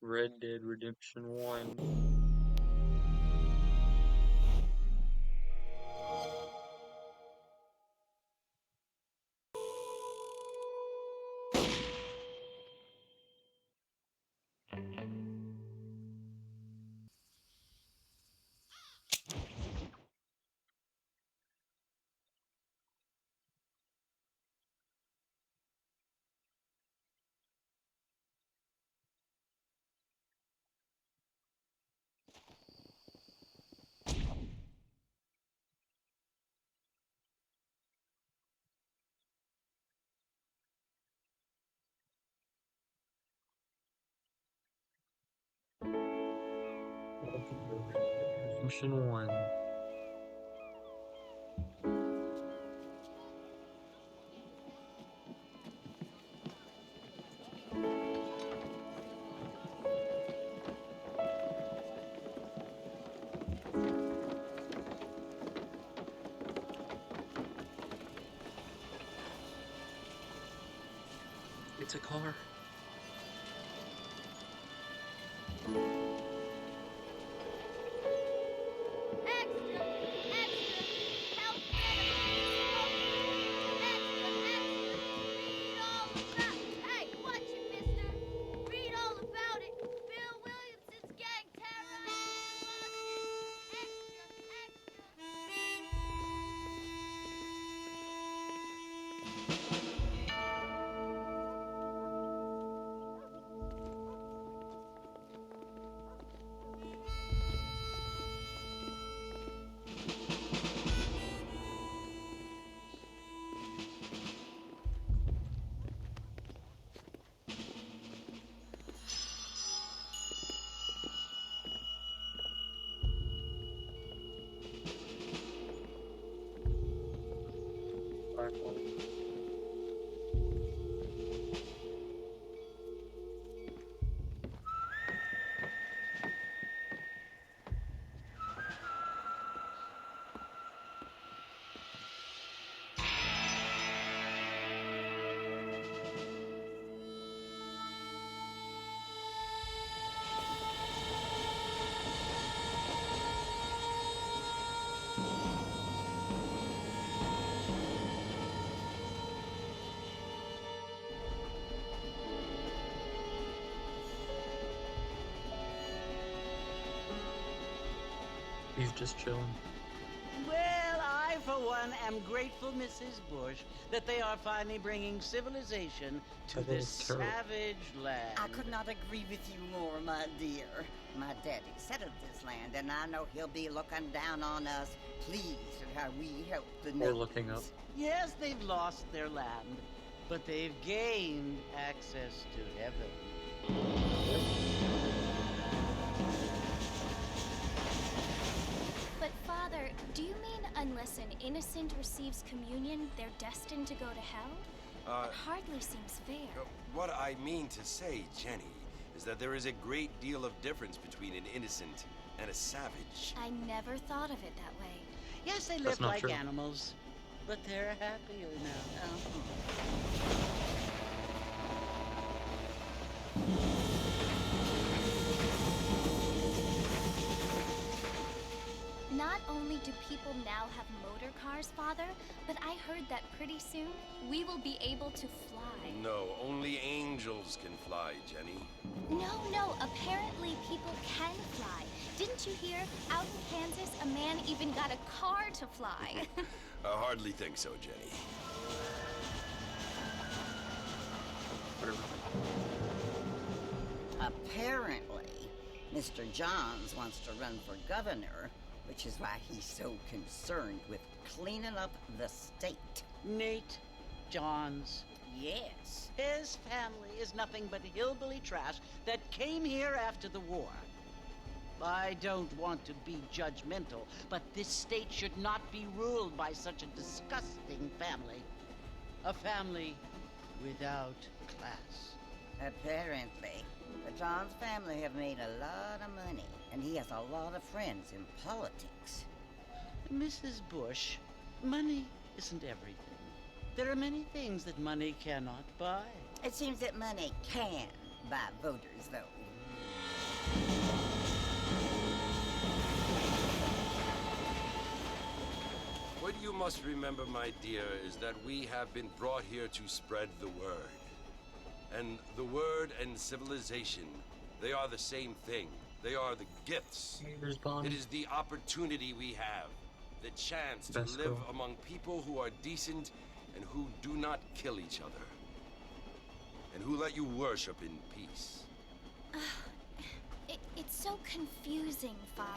Red Dead Redemption 1. Welcome to Red Dead Redemption 1. It's a car. Extra! Extra! Help animals! Extra! Extra! Read all about... Hey, watch it, mister! Read all about it! Bill Williamson's gang terrorizing Extra! Black light. He's just chilling. Well, I, for one, am grateful, Mrs. Bush, that they are finally bringing civilization to That this is terrible. savage land. I could not agree with you more, my dear. My daddy settled this land, and I know he'll be looking down on us, pleased at how we help the Or natives. looking up. Yes, they've lost their land, but they've gained access to heaven. But, Father, do you mean unless an innocent receives communion, they're destined to go to hell? That hardly seems fair. What I mean to say, Jenny, is that there is a great deal of difference between an innocent and a savage. I never thought of it that way. Yes, they That's live not like true. animals, but they're happier now. Not only do people now have motor cars, Father, but I heard that pretty soon we will be able to fly. No, only angels can fly, Jenny. No, apparently people can fly. Didn't you hear? Out in Kansas, a man even got a car to fly. I hardly think so, Jenny. Apparently, Mr. Johns wants to run for governor, which is why he's so concerned with cleaning up the state. Nate Johns. Yes. His family is nothing but hillbilly trash that came here after the war. I don't want to be judgmental, but this state should not be ruled by such a disgusting family. A family without class. Apparently, the Johns family have made a lot of money, and he has a lot of friends in politics. Mrs. Bush, money isn't everything. There are many things that money cannot buy. It seems that money can buy voters, though. What you must remember, my dear, is that we have been brought here to spread the word. And the word and civilization, they are the same thing. They are the gifts. Hey, there's Bonnie. It is the opportunity we have, the chance to Best live girl. among people who are decent and who do not kill each other. And who let you worship in peace. It's so confusing, Father.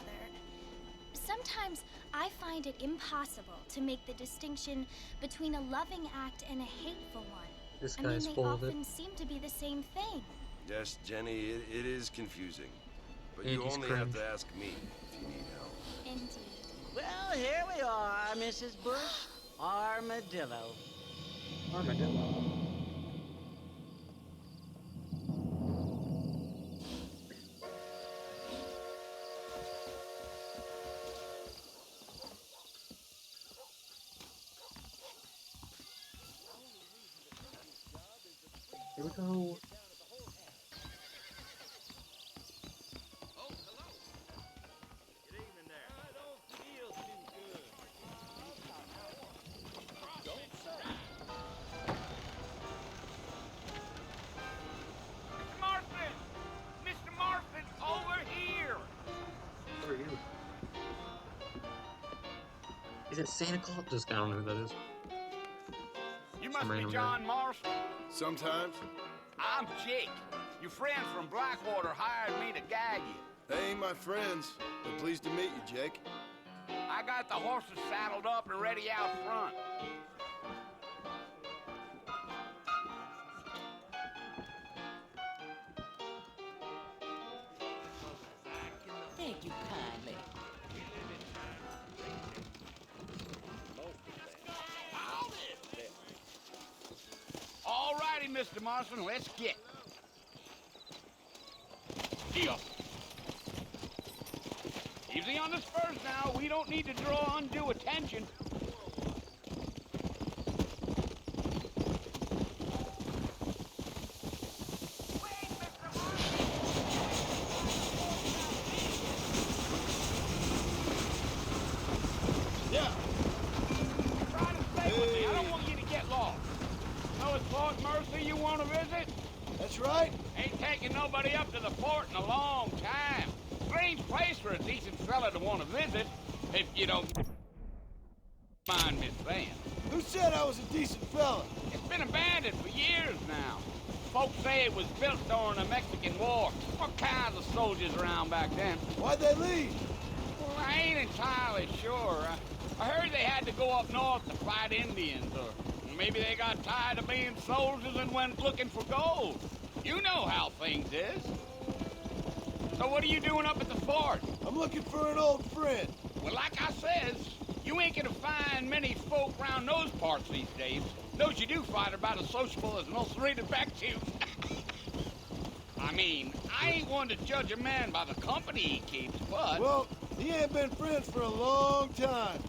Sometimes I find it impossible to make the distinction between a loving act and a hateful one. This I mean, guy's they folded. often seem to be the same thing. Yes, Jenny, it is confusing. But And you he's only have cringe. to ask me if you need help. Indeed. Well, here we are, Mrs. Bush. Armadillo. Armadillo. Here we go. Martha! Mr. Martha, over here! Who are you? Is it Santa Claus? This guy, I don't know who that is. You Some must be random John Marston. Sometimes. I'm Jake. Your friends from Blackwater hired me to guide you. They ain't my friends, but pleased to meet you, Jake. I got the horses saddled up and ready out front. Thank you kindly. All righty, Mr. Marston, let's get. Deal. Easy on the spurs now. We don't need to draw undue attention. Yeah. Try to stay with me. I don't want you to get lost. Know it's Fort Mercy you want to visit? That's right. Ain't taking nobody up to the fort in a long time. Strange place for a decent fella to want to visit, if you don't mind me saying. Who said I was a decent fella? It's been abandoned for years now. Folks say it was built during the Mexican War. What kinds of soldiers around back then? Why'd they leave? Well, I ain't entirely sure. I heard they had to go up north to fight Indians, or maybe they got tired of being soldiers and went looking for gold. You know how things is. So what are you doing up at the fort? I'm looking for an old friend. Well, like I says, you ain't gonna find many folk around those parts these days. Those you do find are about as sociable as most rated back to. I mean, I ain't one to judge a man by the company he keeps, but... Well, he ain't been friends for a long time.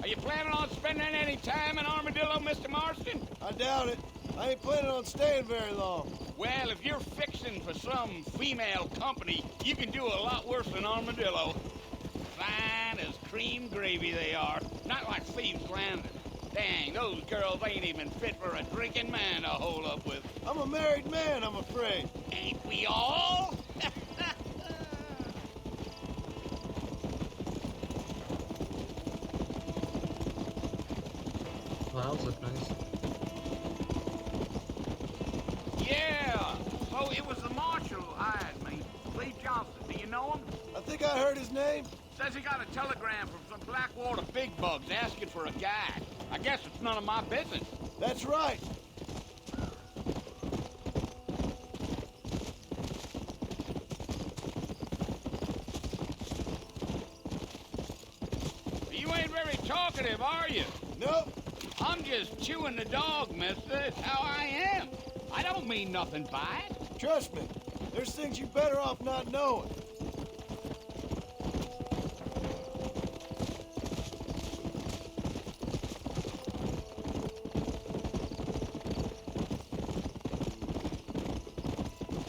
Are you planning on spending any time in Armadillo, Mr. Marston? I doubt it. I ain't planning on staying very long. Well, if you're fixing for some female company, you can do a lot worse than Armadillo. Fine as cream gravy they are. Not like Thieves Landing. Dang, those girls ain't even fit for a drinking man to hole up with. I'm a married man, I'm afraid. Ain't we all? Clouds look nice. Yeah. So it was the marshal who hired me. Lee Johnson. Do you know him? I think I heard his name. Says he got a telegram from some Blackwater big bugs asking for a guide. I guess it's none of my business. That's right. You ain't very talkative, are you? Nope. I'm just chewing the dog, mister. It's how I am. I don't mean nothing by it. Trust me. There's things you better off not knowing.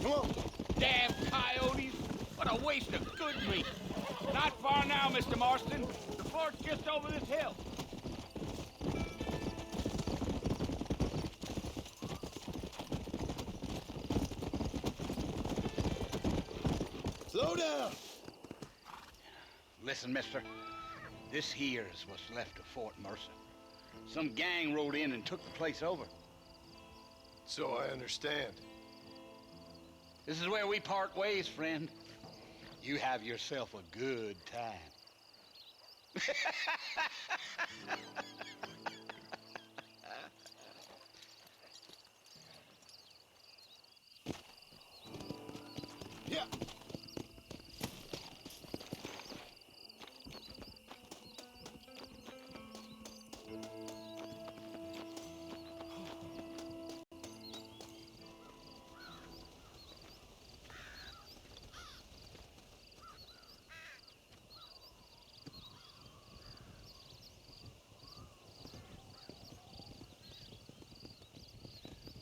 Come on. Damn coyotes. What a waste of good meat. Not far now, Mr. Marston. The fort's just over this hill. Slow down! Listen, mister. This here is what's left of Fort Mercer. Some gang rode in and took the place over. So I understand. This is where we part ways, friend. You have yourself a good time. Yeah.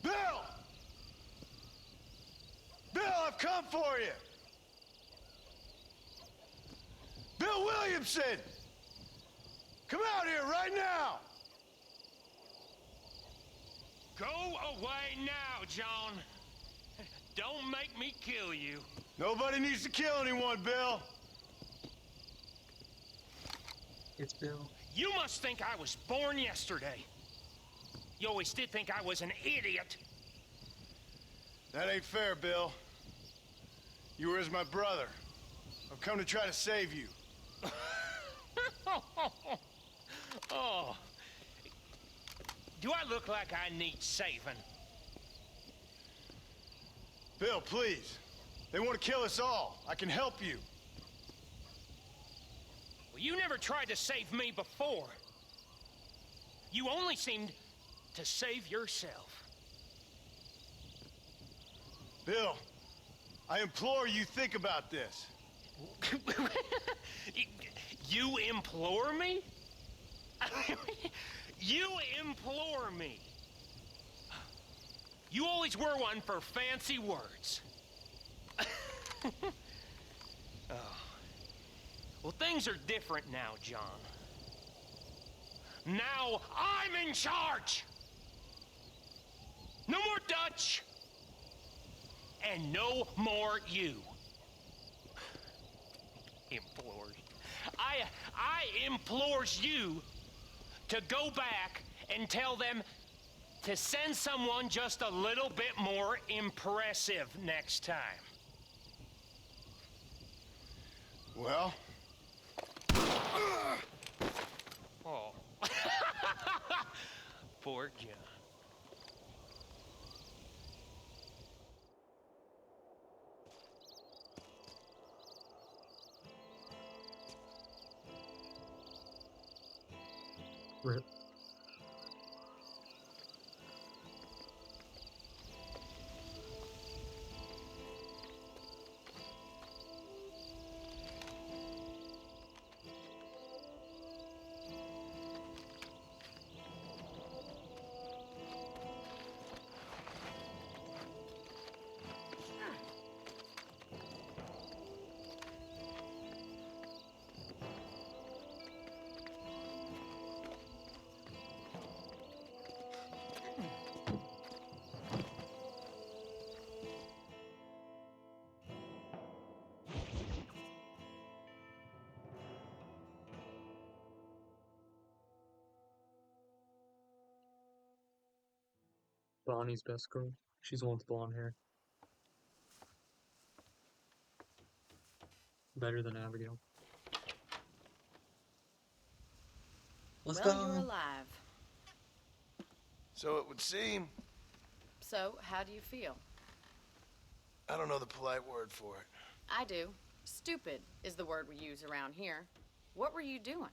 Bill! Bill, I've come for you! Bill Williamson! Come out here right now! Go away now, John. Don't make me kill you. Nobody needs to kill anyone, Bill. It's Bill. You must think I was born yesterday. You always did think I was an idiot. That ain't fair, Bill. You were as my brother. I've come to try to save you. Oh. Do I look like I need saving? Bill, please. They want to kill us all. I can help you. Well, you never tried to save me before. You only seemed to save yourself. Bill, I implore you think about this. You implore me? You implore me. You always were one for fancy words. Oh. Well, things are different now, John. Now I'm in charge. No more Dutch. And no more you. Implores. I implores you to go back and tell them to send someone just a little bit more impressive next time. Well? Oh. Poor John. Rip. Bonnie's best girl. She's the one with blonde hair. Better than Abigail. Well, you're alive. So it would seem. So, how do you feel? I don't know the polite word for it. I do. Stupid is the word we use around here. What were you doing?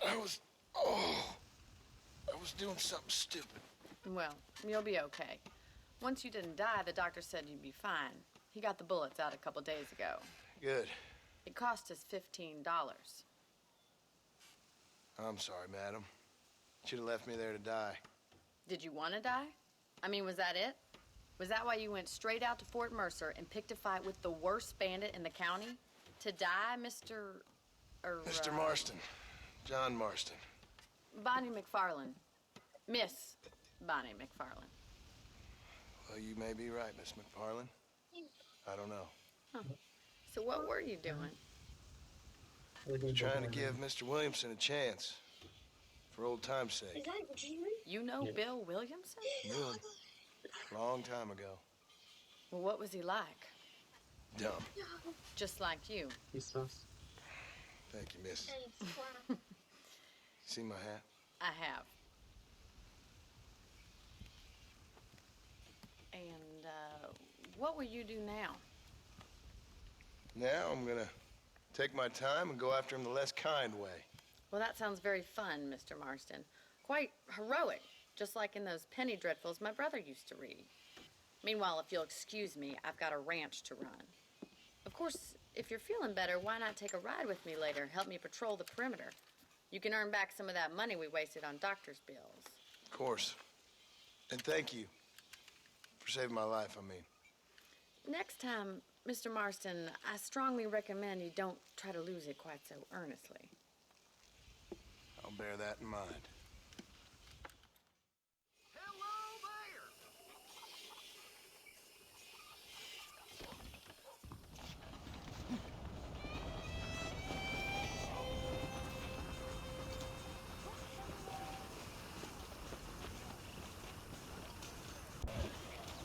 I was doing something stupid. Well, you'll be okay. Once you didn't die, the doctor said you'd be fine. He got the bullets out a couple days ago. Good. It cost us $15. I'm sorry, madam. Should have left me there to die. Did you want to die? I mean, was that it? Was that why you went straight out to Fort Mercer and picked a fight with the worst bandit in the county? To die, Mr. Mr. Marston. John Marston. Bonnie McFarland. Miss Bonnie McFarland. Well, you may be right, Miss McFarland. I don't know. Huh. So what were you doing? Trying to give Mr. Williamson a chance. For old time's sake. You know Bill Williamson? Knew him. Long time ago. Well, what was he like? Dumb. Just like you. He's sus. Thank you, miss. See my hat? I have. And, what will you do now? Now I'm gonna take my time and go after him the less kind way. Well, that sounds very fun, Mr. Marston. Quite heroic, just like in those penny dreadfuls my brother used to read. Meanwhile, if you'll excuse me, I've got a ranch to run. Of course, if you're feeling better, why not take a ride with me later? Help me patrol the perimeter. You can earn back some of that money we wasted on doctor's bills. Of course. And thank you for saving my life, I mean. Next time, Mr. Marston, I strongly recommend you don't try to lose it quite so earnestly. I'll bear that in mind.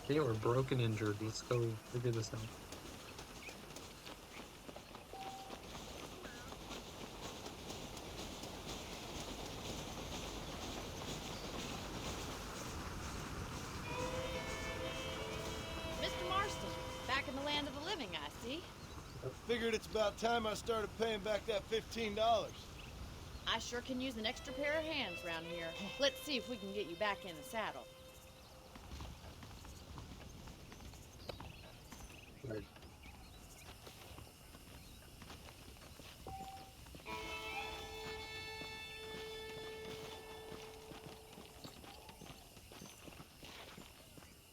Okay, we're broken injured. Let's go figure this out. Mr. Marston, back in the land of the living, I see. Figured it's about time I started paying back that $15. I sure can use an extra pair of hands around here. Let's see if we can get you back in the saddle. Right.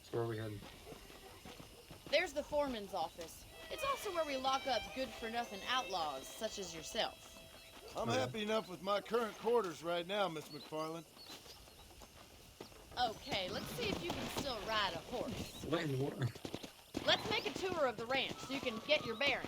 So where are we heading? There's the foreman's office. It's also where we lock up good-for-nothing outlaws, such as yourself. I'm happy enough with my current quarters right now, Miss McFarland. Okay, let's see if you can still ride a horse. What in the world? Let's make a tour of the ranch so you can get your bearings.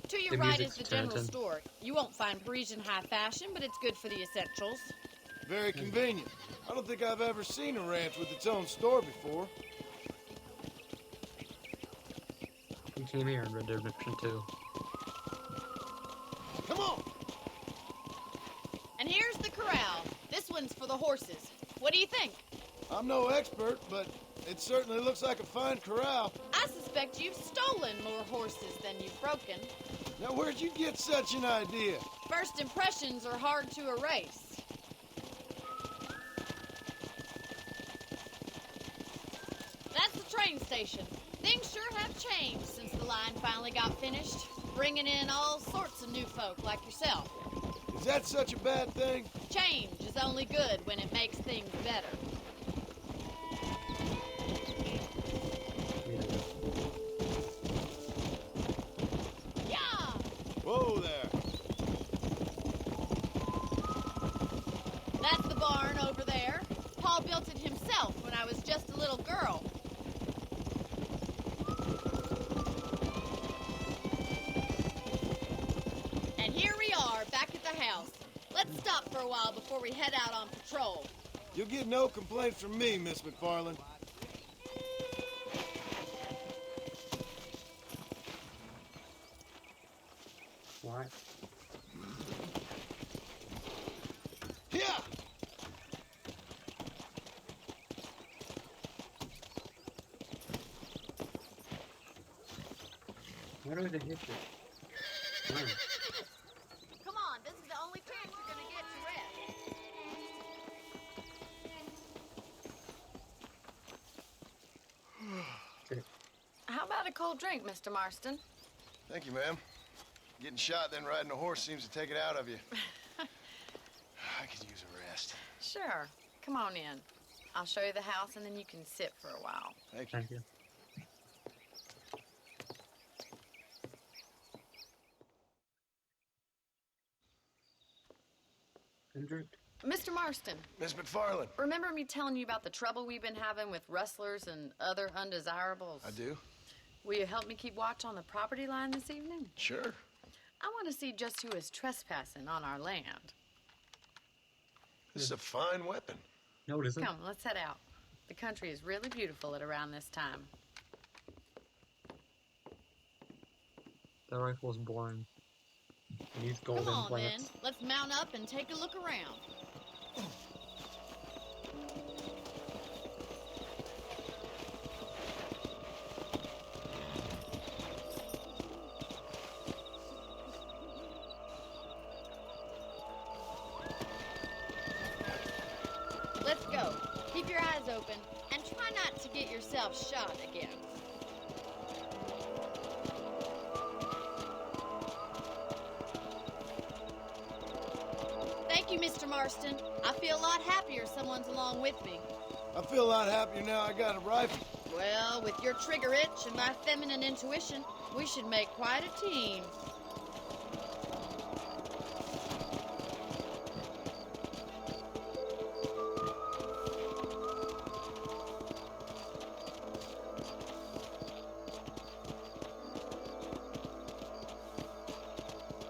To your The right music's is the general chanting. store. You won't find Parisian high fashion, but it's good for the essentials. Very convenient. I don't think I've ever seen a ranch with its own store before. We came here in Red Dead Redemption 2. Come on! And here's the corral. This one's for the horses. What do you think? I'm no expert, but it certainly looks like a fine corral. I suspect you've stolen more horses than you've broken. Now, where'd you get such an idea? First impressions are hard to erase. That's the train station. Things sure have changed since the line finally got finished, bringing in all sorts of new folk like yourself. Is that such a bad thing? Change is only good when it makes things better. Yeah! Whoa there. That's the barn over there. Paul built it himself when I was just a little girl. And here we are, back at the house. Let's stop for a while before we head out on patrol. You'll get no complaints from me, Miss McFarland. Why? Yeah! Why do I hit you? Why? Come on, this is the only chance you're gonna get to rest. Okay. How about a cold drink, Mr. Marston? Thank you, ma'am. Getting shot, then riding a horse seems to take it out of you. I could use a rest. Sure. Come on in. I'll show you the house, and then you can sit for a while. Thank you. Thank you. Hendrik? Mr. Marston, Miss McFarland. remember me telling you about the trouble we've been having with rustlers and other undesirables? I do. Will you help me keep watch on the property line this evening? Sure. I want to see just who is trespassing on our land. This is a fine weapon. No, it isn't. Come, let's head out. The country is really beautiful at around this time. That rifle is boring. It needs golden Come on, plants. then. Let's mount up and take a look around. Let's go. Keep your eyes open and try not to get yourself shot again. Thank you, Mr. Marston. I feel a lot happier someone's along with me. I feel a lot happier now I got a rifle. Well, with your trigger itch and my feminine intuition, we should make quite a team.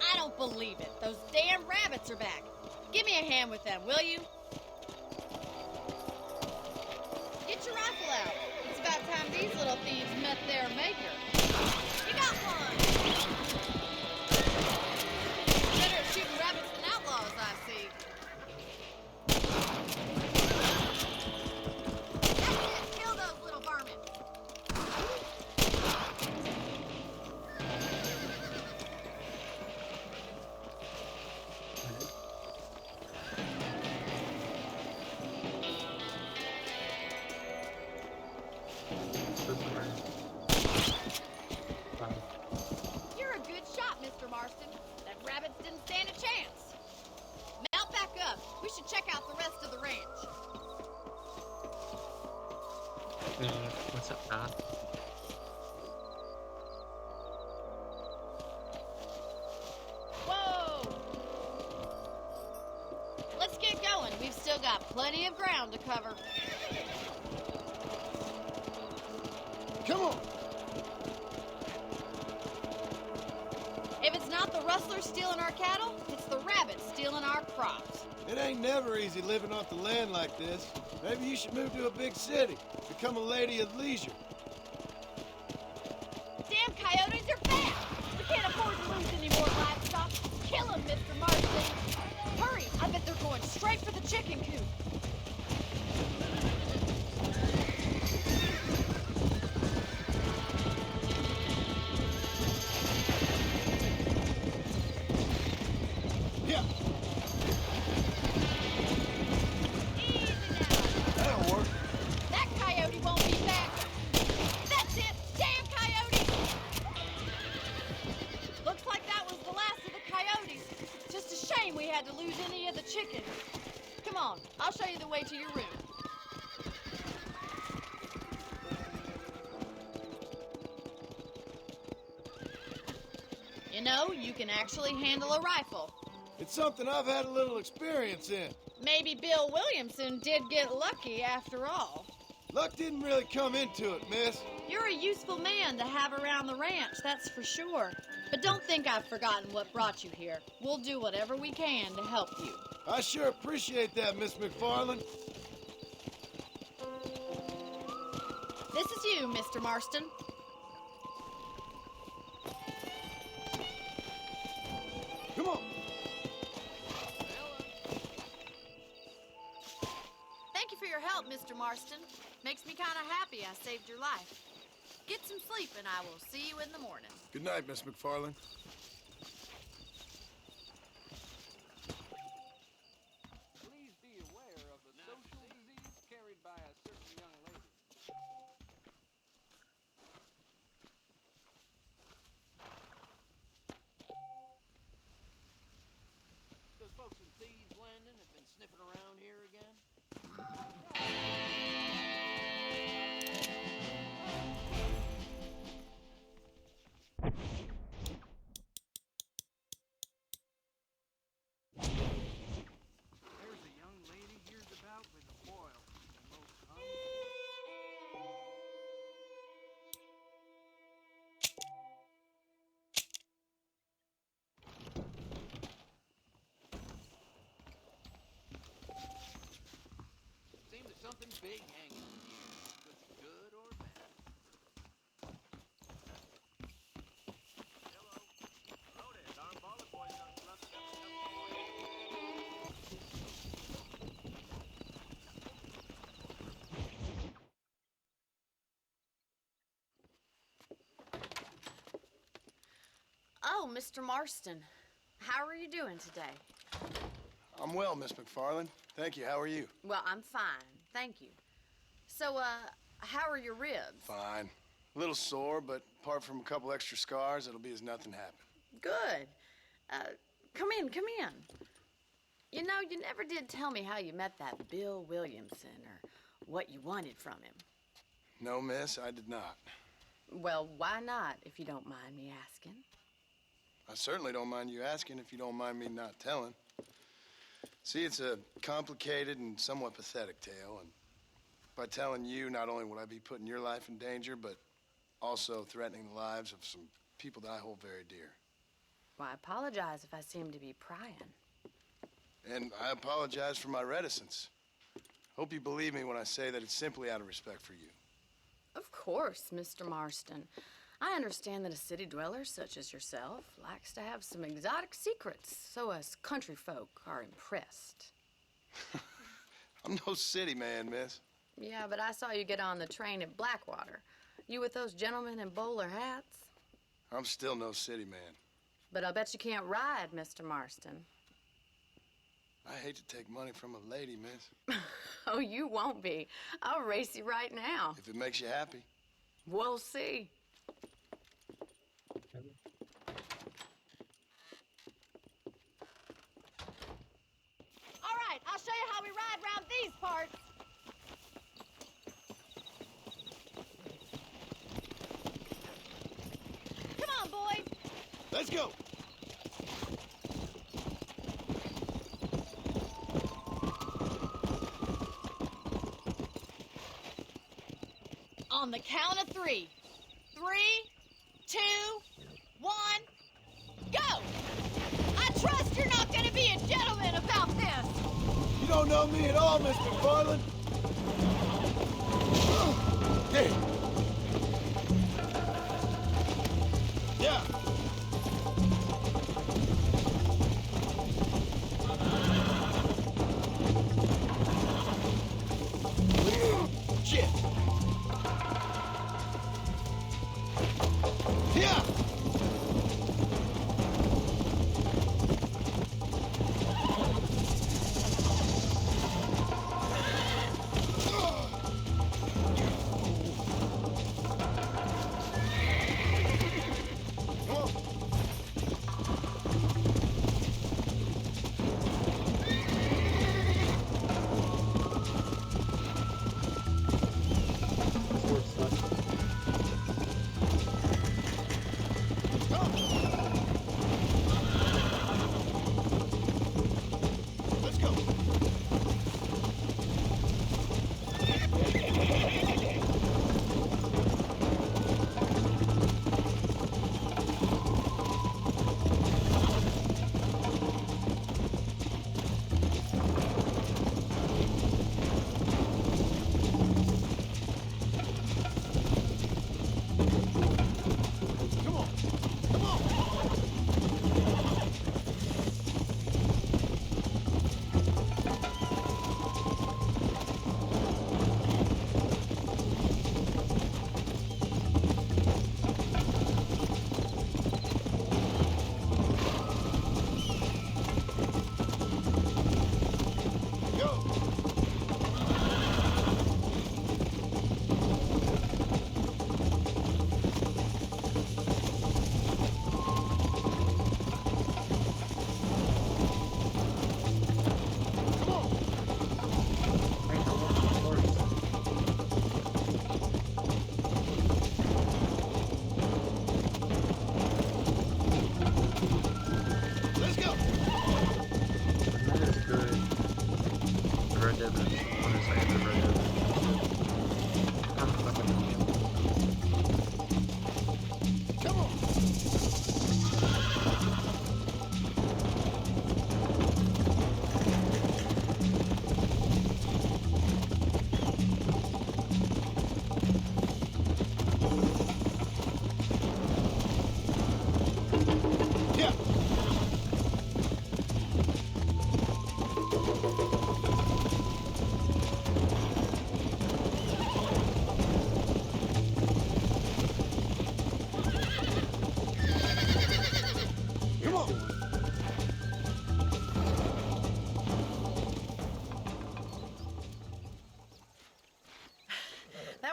I don't believe it. Those damn rabbits are back. Give me a hand with them, will you? Get your rifle out. It's about time these little thieves met their maker. You got one! Better at shooting rabbits than outlaws, I see. That's it! Kill those little varmints! You're a good shot, Mr. Marston. That rabbits didn't stand a chance. Mount back up. We should check out the rest of the ranch. What's up, Pat? Whoa! Let's get going. We've still got plenty of ground to cover. Come on. If it's not the rustlers stealing our cattle, it's the rabbits stealing our crops. It ain't never easy living off the land like this. Maybe you should move to a big city. Become a lady of leisure. Damn coyotes are back! We can't afford to lose any more livestock. Kill them, Mr. Marston. Hurry! I bet they're going straight for the chicken coop. Yeah, Easy now. that'll work. That coyote won't be back. That's it! Damn coyotes! Looks like that was the last of the coyotes. Just a shame we had to lose any of the chickens. Come on, I'll show you the way to your room. You know, you can actually handle a rifle. It's something I've had a little experience in. Maybe Bill Williamson did get lucky after all. Luck didn't really come into it, miss. You're a useful man to have around the ranch, that's for sure. But don't think I've forgotten what brought you here. We'll do whatever we can to help you. I sure appreciate that, Miss McFarland. This is you, Mr. Marston. Come on. Thank you for your help, Mr. Marston. Makes me kind of happy I saved your life. Get some sleep and I will see you in the morning. Good night, Miss McFarland. Please be aware of the social disease carried by a certain young lady. Those folks in Thieves Landing have been sniffing around here again. something big hanging in here. Could be good or bad. Hello. Hello there. Darn baller boys done fluffed up. Oh, Mr. Marston. How are you doing today? I'm well, Miss McFarland. Thank you. How are you? Well, I'm fine. Thank you. So, how are your ribs? Fine. A little sore, but apart from a couple extra scars, it'll be as nothing happened. Good. Come in, come in. You know, you never did tell me how you met that Bill Williamson or what you wanted from him. No, miss, I did not. Well, why not, if you don't mind me asking? I certainly don't mind you asking if you don't mind me not telling. See, it's a complicated and somewhat pathetic tale, and by telling you, not only would I be putting your life in danger, but also threatening the lives of some people that I hold very dear. Well, I apologize if I seem to be prying. And I apologize for my reticence. Hope you believe me when I say that it's simply out of respect for you. Of course, Mr. Marston. I understand that a city dweller such as yourself likes to have some exotic secrets, so us country folk are impressed. I'm no city man, miss. Yeah, but I saw you get on the train at Blackwater. You with those gentlemen in bowler hats? I'm still no city man. But I'll bet you can't ride, Mr. Marston. I hate to take money from a lady, miss. Oh, you won't be. I'll race you right now. If it makes you happy. We'll see. All right, I'll show you how we ride around these parts. Come on, boys. Let's go. On the count of 3. 3, 2, 1, go! I trust you're not gonna be a gentleman about this. You don't know me at all, Miss McFarland. Hey. Yeah. Shit. Yeah.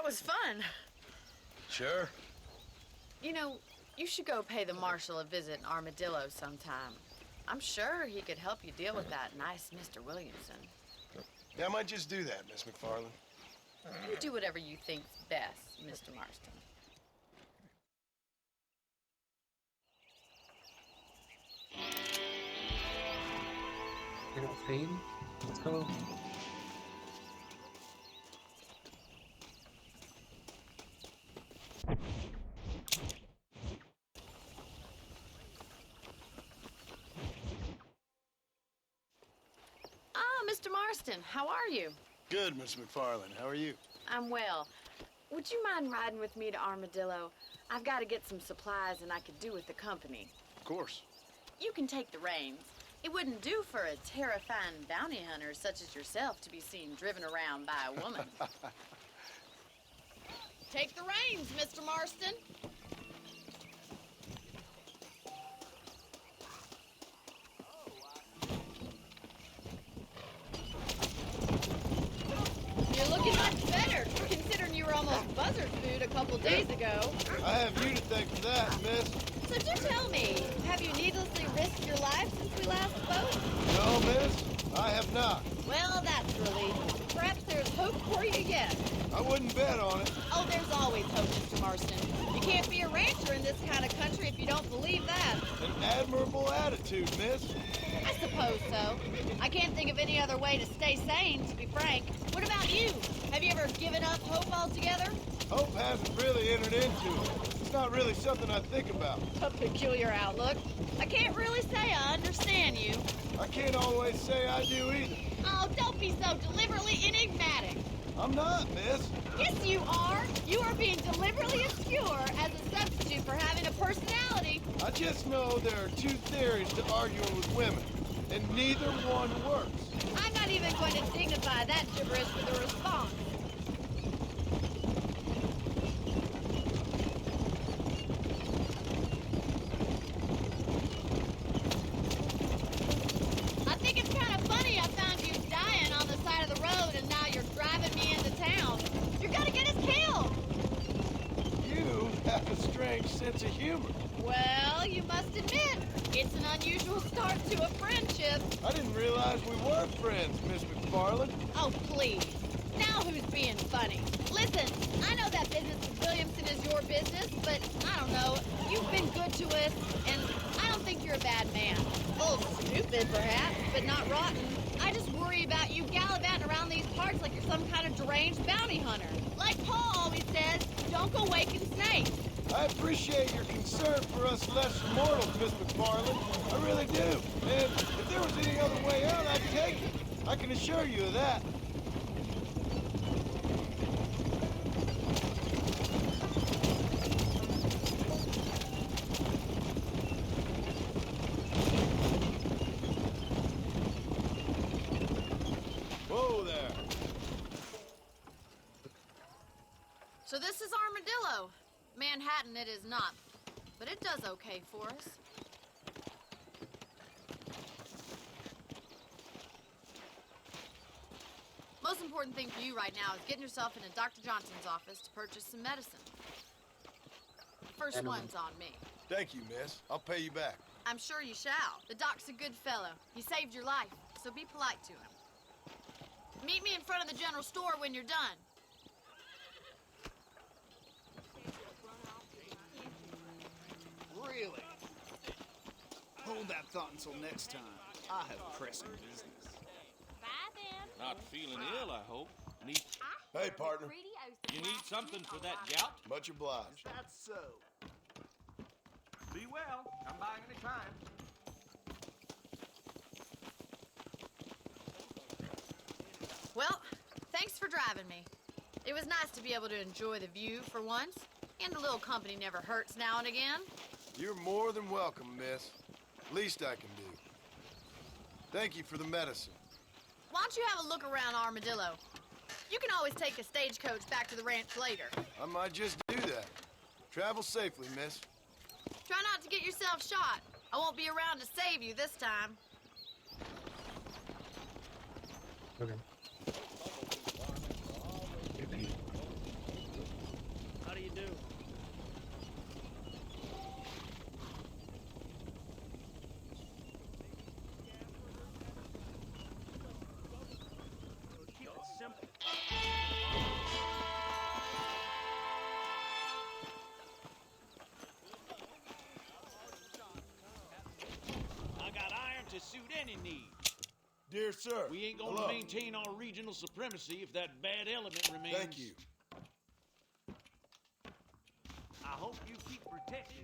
was fun. Sure. You know, you should go pay the marshal a visit in Armadillo sometime. I'm sure he could help you deal with that nice Mr. Williamson. Yeah, I might just do that, Miss McFarland. You do whatever you think's best, Mr. Marston. I got fame. Let's go. Ah, Mr. Marston, how are you? Good, Miss McFarland. How are you? I'm well. Would you mind riding with me to Armadillo? I've got to get some supplies and I could do with the company. Of course. You can take the reins. It wouldn't do for a terrifying bounty hunter such as yourself to be seen driven around by a woman. Take the reins, Mr. Marston. You're looking much better, considering you were almost buzzard food a couple days ago. I have you to thank for that, miss. So do tell me, have you needlessly risked your life since we last spoke? No, miss, I have not. Well, that's relief. Perhaps there's hope for you yet. I wouldn't bet on it. Oh, there's always hope, Mr. Marston. You can't be a rancher in this kind of country if you don't believe that. An admirable attitude, miss. I suppose so. I can't think of any other way to stay sane, to be frank. What about you? Have you ever given up hope altogether? Hope hasn't really entered into it. It's not really something I think about. A peculiar outlook. I can't really say I understand you. I can't always say I do either. Oh, don't be so deliberately enigmatic. I'm not, miss. Yes, you are. You are being deliberately obscure as a substitute for having a personality. I just know there are two theories to arguing with women, and neither one works. I'm not even going to dignify that gibberish with a response. I think it's kind of funny I found you dying on the side of the road and now you're driving me into town. You're gonna get us killed. You have a strange sense of humor. Well, you must admit, it's an unusual start to a friendship. I didn't realize we were friends, Miss McFarland. Oh, please. Now who's being funny? Listen, I know that business with Williamson is your business, but I don't know. You've been good to us, and I don't think you're a bad man. A little stupid, perhaps, but not rotten. I just worry about you gallivanting around these parts like you're some kind of deranged bounty hunter. Like Paul always says, don't go waking snakes. I appreciate your concern for us less mortals, Miss McFarland. I really do. And if there was any other way out, I'd take it. I can assure you of that. Whoa there. So this is Armadillo. Manhattan it is not, but it does okay for us. Most important thing for you right now is getting yourself into Dr. Johnson's office to purchase some medicine. First one's on me. Thank you, miss. I'll pay you back. I'm sure you shall. The doc's a good fellow. He saved your life, so be polite to him. Meet me in front of the general store when you're done. Really? Hold that thought until next time. I have pressing business. Bye then. Not feeling ill, I hope. Need Hey, partner. you need something for that gout? Much obliged. That's so. Be well. Come by any time. Well, thanks for driving me. It was nice to be able to enjoy the view for once, and a little company never hurts now and again. You're more than welcome, miss. Least I can do. Thank you for the medicine. Why don't you have a look around Armadillo? You can always take a stagecoach back to the ranch later. I might just do that. Travel safely, miss. Try not to get yourself shot. I won't be around to save you this time. Okay. there, sir. We ain't gonna Hello. maintain our regional supremacy if that bad element remains. Thank you. I hope you keep protected.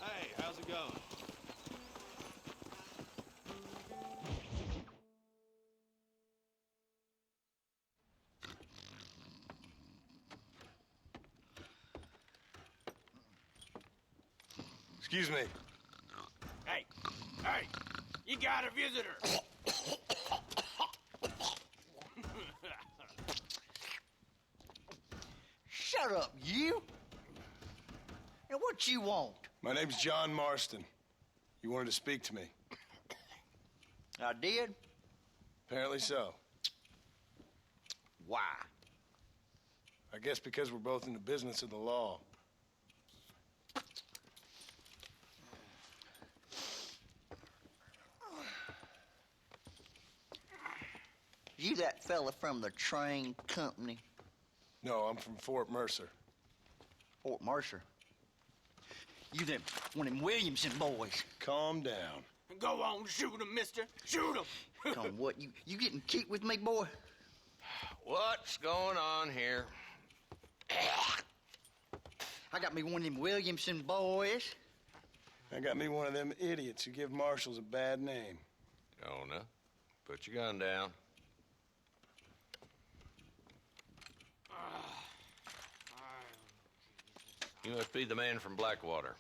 Hey, how's it going? Excuse me. Hey, hey, you got a visitor. Shut up, you! And what you want? My name's John Marston. You wanted to speak to me. I did? Apparently so. Why? I guess because we're both in the business of the law. You that fella from the train company? No, I'm from Fort Mercer. Fort Mercer? You them one of them Williamson boys? Calm down. Go on, shoot him, mister. Shoot him. Come, what, you getting kicked with me, boy? What's going on here? I got me one of them Williamson boys. I got me one of them idiots who give marshals a bad name. Jonah, put your gun down. You must be the man from Blackwater.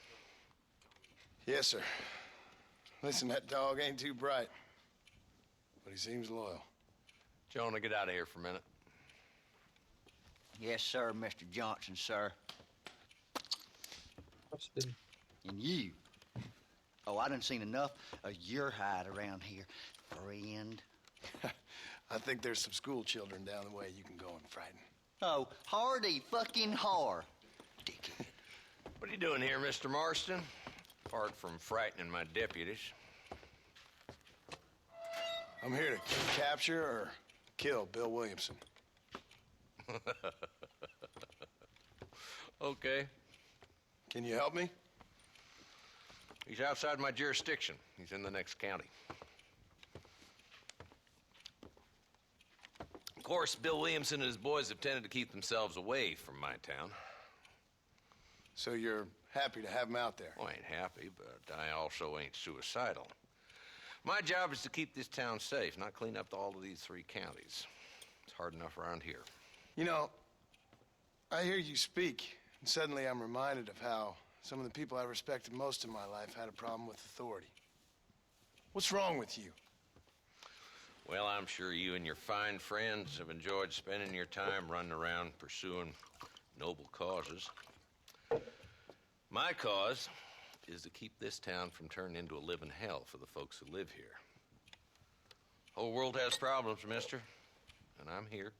Yes, sir. Listen, that dog ain't too bright, but he seems loyal. Jonah, get out of here for a minute. Yes, sir, Mr. Johnson, sir. And you. Oh, I done seen enough of your hide around here, friend. I think there's some school children down the way you can go and frighten. Oh, hardy fucking har. What are you doing here, Mr. Marston? Apart from frightening my deputies. I'm here to capture or kill Bill Williamson. Okay. Can you help me? He's outside my jurisdiction. He's in the next county. Of course, Bill Williamson and his boys have tended to keep themselves away from my town. So you're happy to have him out there? Well, I ain't happy, but I also ain't suicidal. My job is to keep this town safe, not clean up all of these 3 counties. It's hard enough around here. You know, I hear you speak, and suddenly I'm reminded of how some of the people I respected most in my life had a problem with authority. What's wrong with you? Well, I'm sure you and your fine friends have enjoyed spending your time running around pursuing noble causes. My cause is to keep this town from turning into a living hell for the folks who live here. Whole world has problems, mister, and I'm here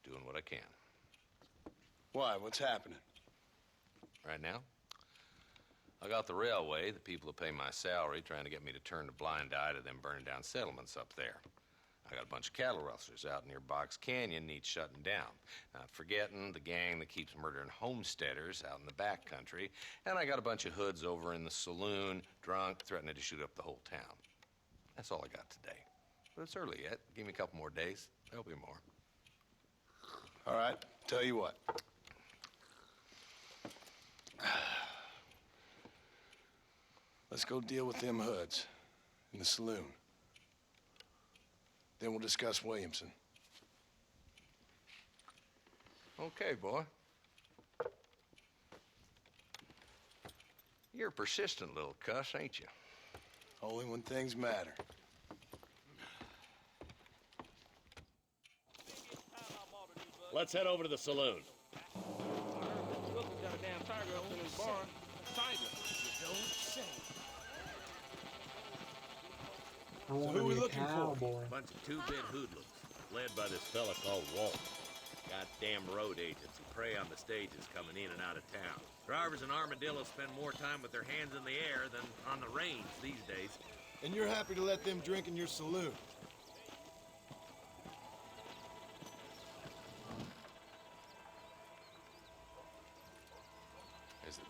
doing what I can. Why? What's happening? Right now, I got the railway, the people who pay my salary, trying to get me to turn a blind eye to them burning down settlements up there. I got a bunch of cattle rustlers out near Box Canyon needs shutting down. Not forgetting the gang that keeps murdering homesteaders out in the back country. And I got a bunch of hoods over in the saloon, drunk, threatening to shoot up the whole town. That's all I got today. But it's early yet. Give me a couple more days. There'll be more. All right, tell you what. Let's go deal with them hoods in the saloon. Then we'll discuss Williamson. Okay, boy. You're a persistent little cuss, ain't you? Only when things matter. Let's head over to the saloon. Wilkins got a damn tiger up in his barn. Tiger. Don't say. I want who are we to be a looking for? cowboy. Bunch of 2-bit hoodlums, led by this fella called Walt. Goddamn road agents who prey on the stages coming in and out of town. Drivers in Armadillo spend more time with their hands in the air than on the range these days. And you're happy to let them drink in your saloon?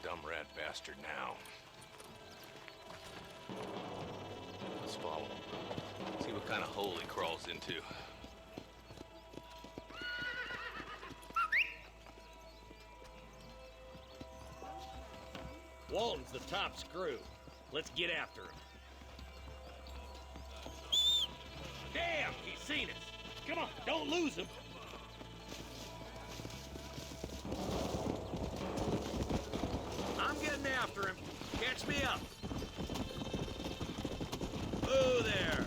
dumb rat bastard now. Let's follow him. See what kind of hole he crawls into. Walton's the top screw. Let's get after him. Damn, he's seen us. Come on, don't lose him. I'm getting after him. Catch me up. Whoa there.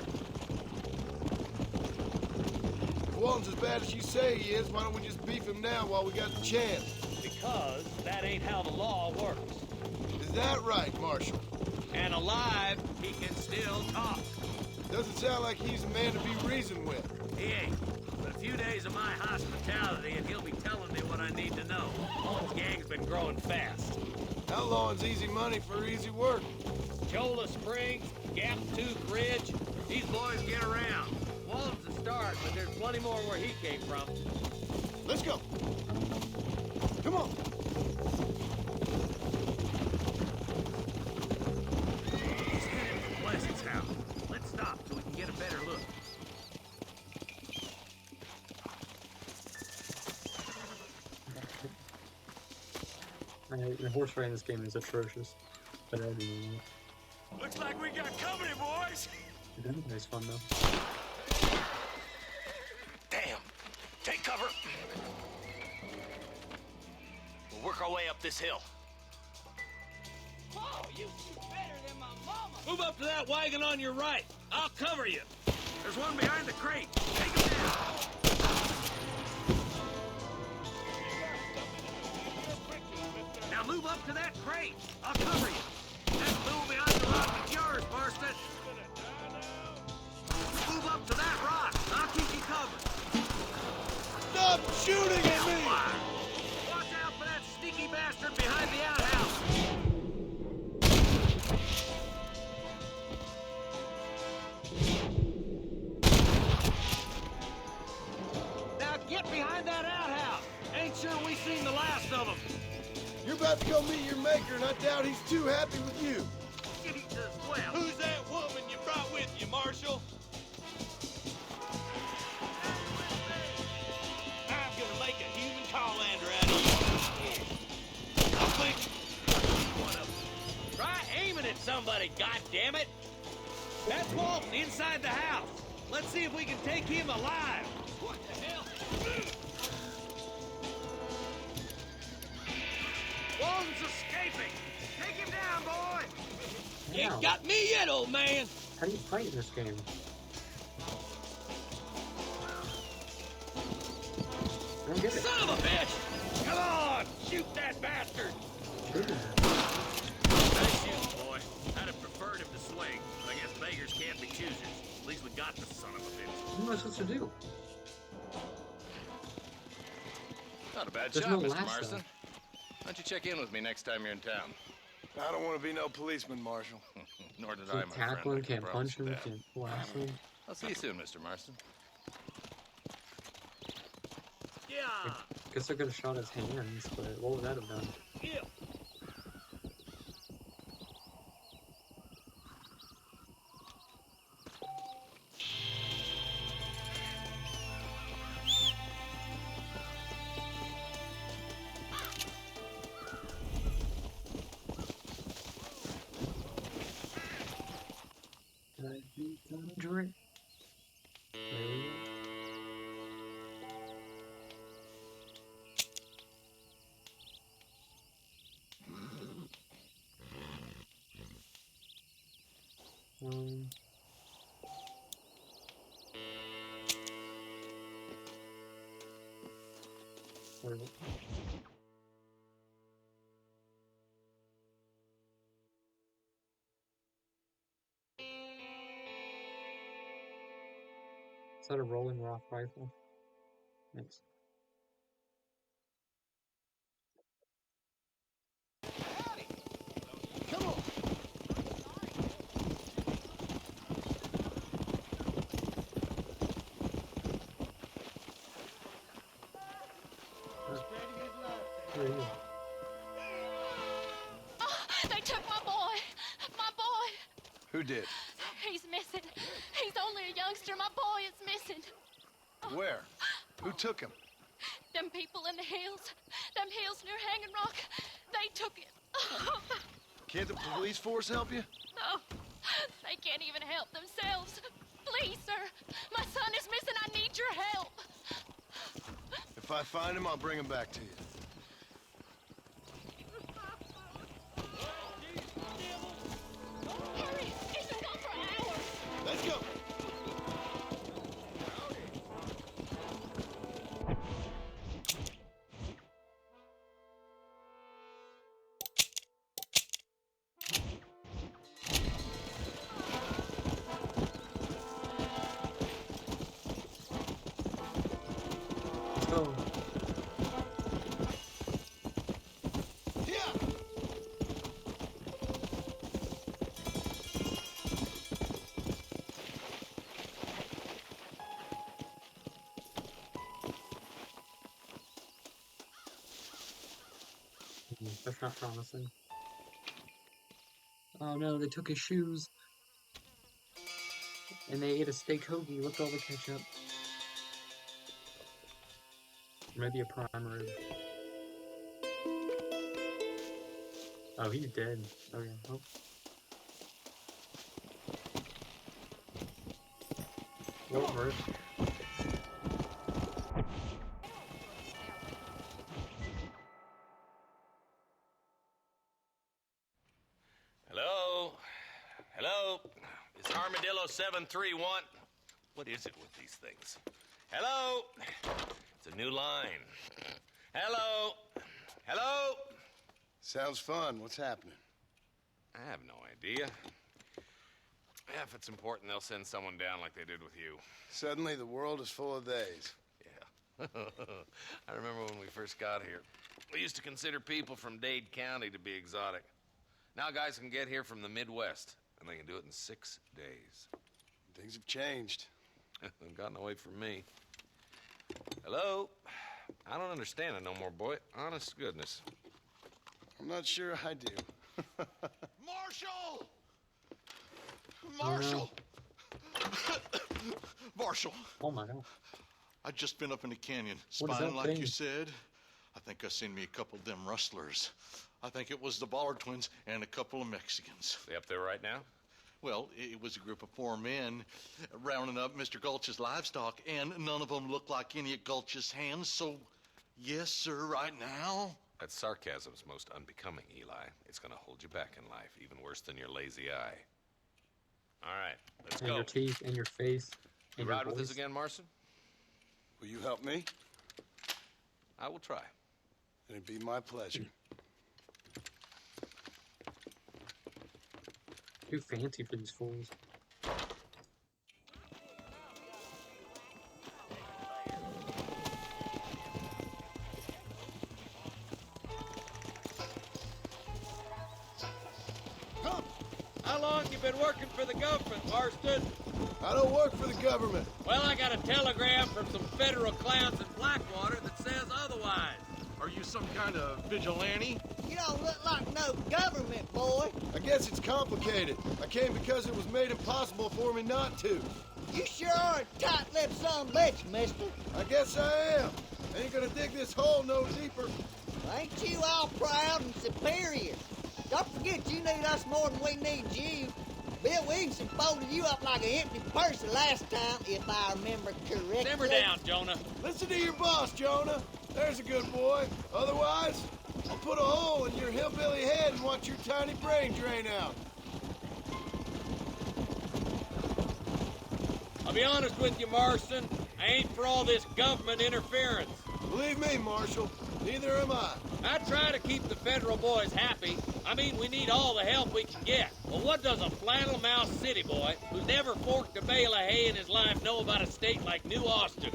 If Walton's as bad as you say he is, why don't we just beef him now while we got the chance? Because that ain't how the law works. Is that right, Marshal? And alive, he can still talk. Doesn't sound like he's a man to be reasoned with. He ain't. But a few days of my hospitality and he'll be telling me what I need to know. His gang's been growing fast. Outlawing's easy money for easy work. Cholla Springs, Gap Tooth Ridge, these boys get around. Walton's a start, but there's plenty more where he came from. Let's go. Come on. He's headed for Pleasant's house. Let's stop so we can get a better look. The horse riding in this game is atrocious, but I didn't know that. Looks like we got company, boys. The gunplay's fun though. Damn. Take cover. We'll work our way up this hill. Oh, you shoot better than my mama. Move up to that wagon on your right. I'll cover you. There's one behind the crate. Take him down. Now move up to that crate. I'll cover you. That fool behind the rock is yours, Marston. Move up to that rock. I'll keep you covered. Stop shooting at me! Watch out for that sneaky bastard behind the outhouse. Now get behind that outhouse. Ain't sure we seen the last of him. You're about to go meet your maker, and I doubt he's too happy with you. Get him as well. Who's that woman you brought with you, Marshal? I'm gonna make a human Callander out of you. Quick. One of them. Try aiming at somebody, goddammit! That's Walton inside the house. Let's see if we can take him alive. What the hell? Walton's escaping. Take him down, boy. Yeah. Ain't got me yet, old man. How do you fight in this game? I don't get it. Son of a bitch! Come on, shoot that bastard. Shoot him. Nice shooting, boy. I'd have preferred him to swing, but I guess beggars can't be choosers. At least we got the son of a bitch. What am I supposed to do? Not a bad There's shot, no Mr. lasso. Marston. Why don't you check in with me next time you're in town? I don't want to be no policeman, Marshal. Nor did I, Can't my tackle friend. him, I can can't promise punch you him, that. can't blast him. I'll see you soon, Mr. Marston. Yeah. Guess I could have shot his hands, but what would that have done? Yeah. Can I be drink? Where is it? Is that a rolling rock rifle? Thanks. Come on. Where are you? Who did? He's missing. He's only a youngster. My boy is missing. Where? Who took him? Them people in the hills. Them hills near Hanging Rock. They took him. Can't the police force help you? No. They can't even help themselves. Please, sir. My son is missing. I need your help. If I find him, I'll bring him back to you. Hurry! He's been gone for hours. Let's go. Oh. That's not promising. Oh no, they took his shoes. And they ate a steak hoagie with all the ketchup. Maybe a prime rib. Oh, he's dead. Oh yeah. Oh. What rib? Hello? Hello? Is Armadillo 731? What is it with these things? Hello? It's a new line. Hello? Hello? Sounds fun. What's happening? I have no idea. Yeah, if it's important, they'll send someone down like they did with you. Suddenly, the world is full of theys. Yeah. I remember when we first got here. We used to consider people from Dade County to be exotic. Now guys can get here from the Midwest, and they can do it in 6 days. Things have changed. They've gotten away from me. Hello? I don't understand it no more, boy. Honest to goodness. I'm not sure I do. Marshall! Marshall! Marshall! Oh my God. I just been up in the canyon, What is spying that like thing? you said. I think I seen me a couple of them rustlers. I think it was the Ballard twins and a couple of Mexicans. They up there right now? Well, it was a group of 4 men rounding up Mr. Gulch's livestock, and none of them looked like any of Gulch's hands, so yes, sir, right now. That sarcasm's most unbecoming, Eli. It's gonna hold you back in life, even worse than your lazy eye. All right, let's And go. your teeth and your face. You And your ride with us voice. again, Marson? Will you help me? I will try. It'd be my pleasure. Too fancy for these fools. How long you been working for the government, Marston? I don't work for the government. Well, I got a telegram from some federal clowns in Blackwater that says otherwise. Are you some kind of vigilante? You don't look like no government, boy. I guess it's complicated. I came because it was made impossible for me not to. You sure are a tight-lipped son of a bitch, mister. I guess I am. Ain't gonna dig this hole no deeper. Ain't you all proud and superior? Don't forget you need us more than we need you. Bill Williamson folded you up like an empty purse the last time, if I remember correctly. Simmer down, Jonah. Listen to your boss, Jonah. There's a good boy. Otherwise, I'll put a hole in your hillbilly head and watch your tiny brain drain out. I'll be honest with you, Marston. I ain't for all this government interference. Believe me, Marshal, neither am I. I try to keep the federal boys happy. I mean, we need all the help we can get. Well, what does a flannel-mouthed city boy who's never forked a bale of hay in his life know about a state like New Austin?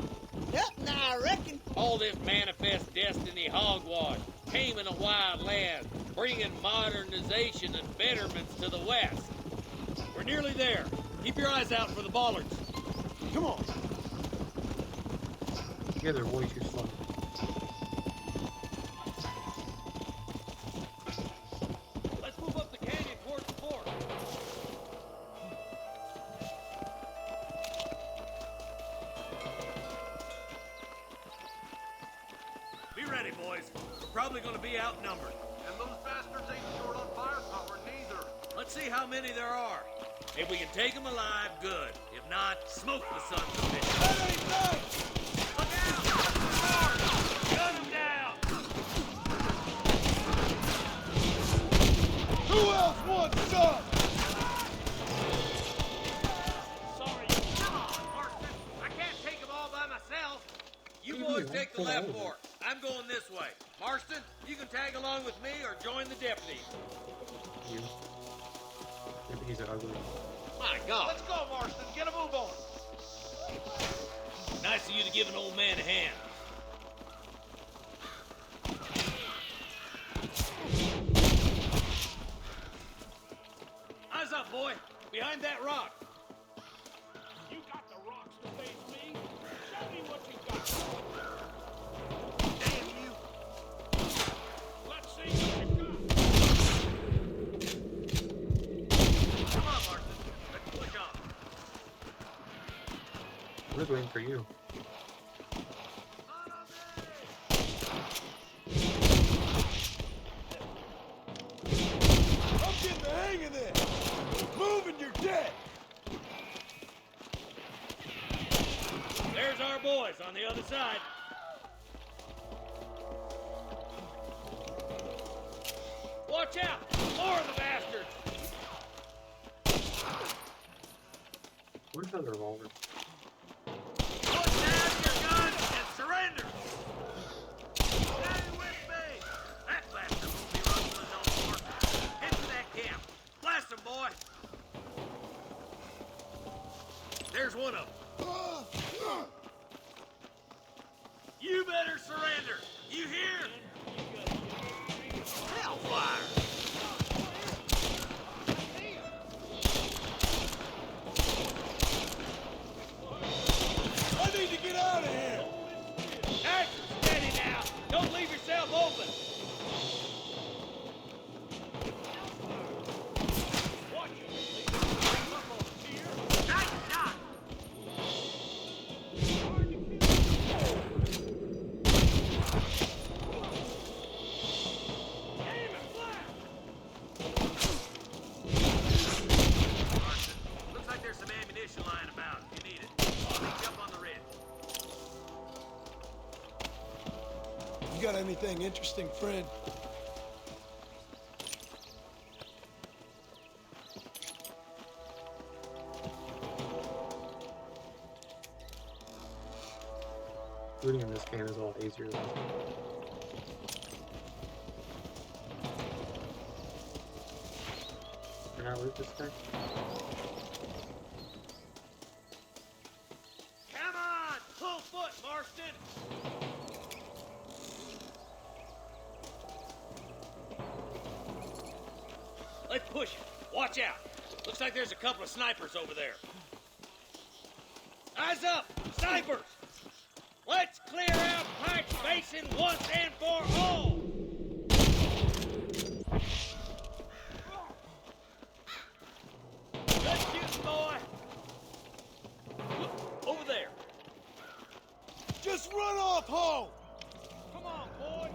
Nothing, I reckon. All this manifest destiny hogwash, taming a wild land, bringing modernization and betterments to the West. We're nearly there. Keep your eyes out for the Ballards. Come on. Yeah, they're way too slow. Let's move up the canyon towards the fort. boys. We're probably gonna be outnumbered. And those bastards ain't short on firepower, neither. Let's see how many there are. If we can take them alive, good. If not, smoke the sons of bitches. That ain't nice! Look out! Gun them down! Who else wants some? Sorry. Come on, Marston. I can't take them all by myself. You boys take the left fork. I'm going this way. Marston, you can tag along with me or join the deputies. You. Deputies are ugly. My God. Let's go, Marston. Get a move on. Nice of you to give an old man a hand. Eyes up, boy. Behind that rock. You got the rocks to face me? Show me what you got. Damn you. Let's see what you got. Come on, Marston. Let's push on. We're waiting for you. I'm getting the hang of this. Move and you're dead. There's our boys on the other side. Watch out! More of the bastards! Where's the revolver? Put down your guns and surrender! Stay with me! That bastard won't be rustling no more. Head to that camp. Blast him, boy! There's one of them. You better surrender! You hear? Hellfire! I need to get out of here. Action steady now! Don't leave yourself open! Watch it! Nice shot! Looks like there's some ammunition lying about if you need it. Jump on the ridge. You got anything interesting, friend? Shooting in this game is a lot easier though. Can I loot this thing? Come on! Full foot, Marston! Let's push it. Watch out. Looks like there's a couple of snipers over there. Eyes up! Snipers! Let's clear out Pike's Basin once and for all! Good shooting, boy! Look, over there. Just run off home. Come on, boy!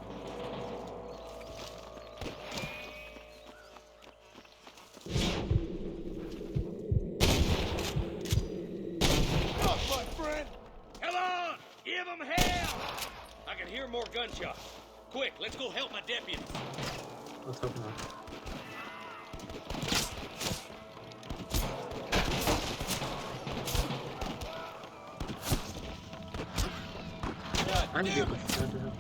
Up, my friend. Come on! Give them hell! I can hear more gunshots. Quick, let's go help my deputies. Let's hope not. I need to get my friend out.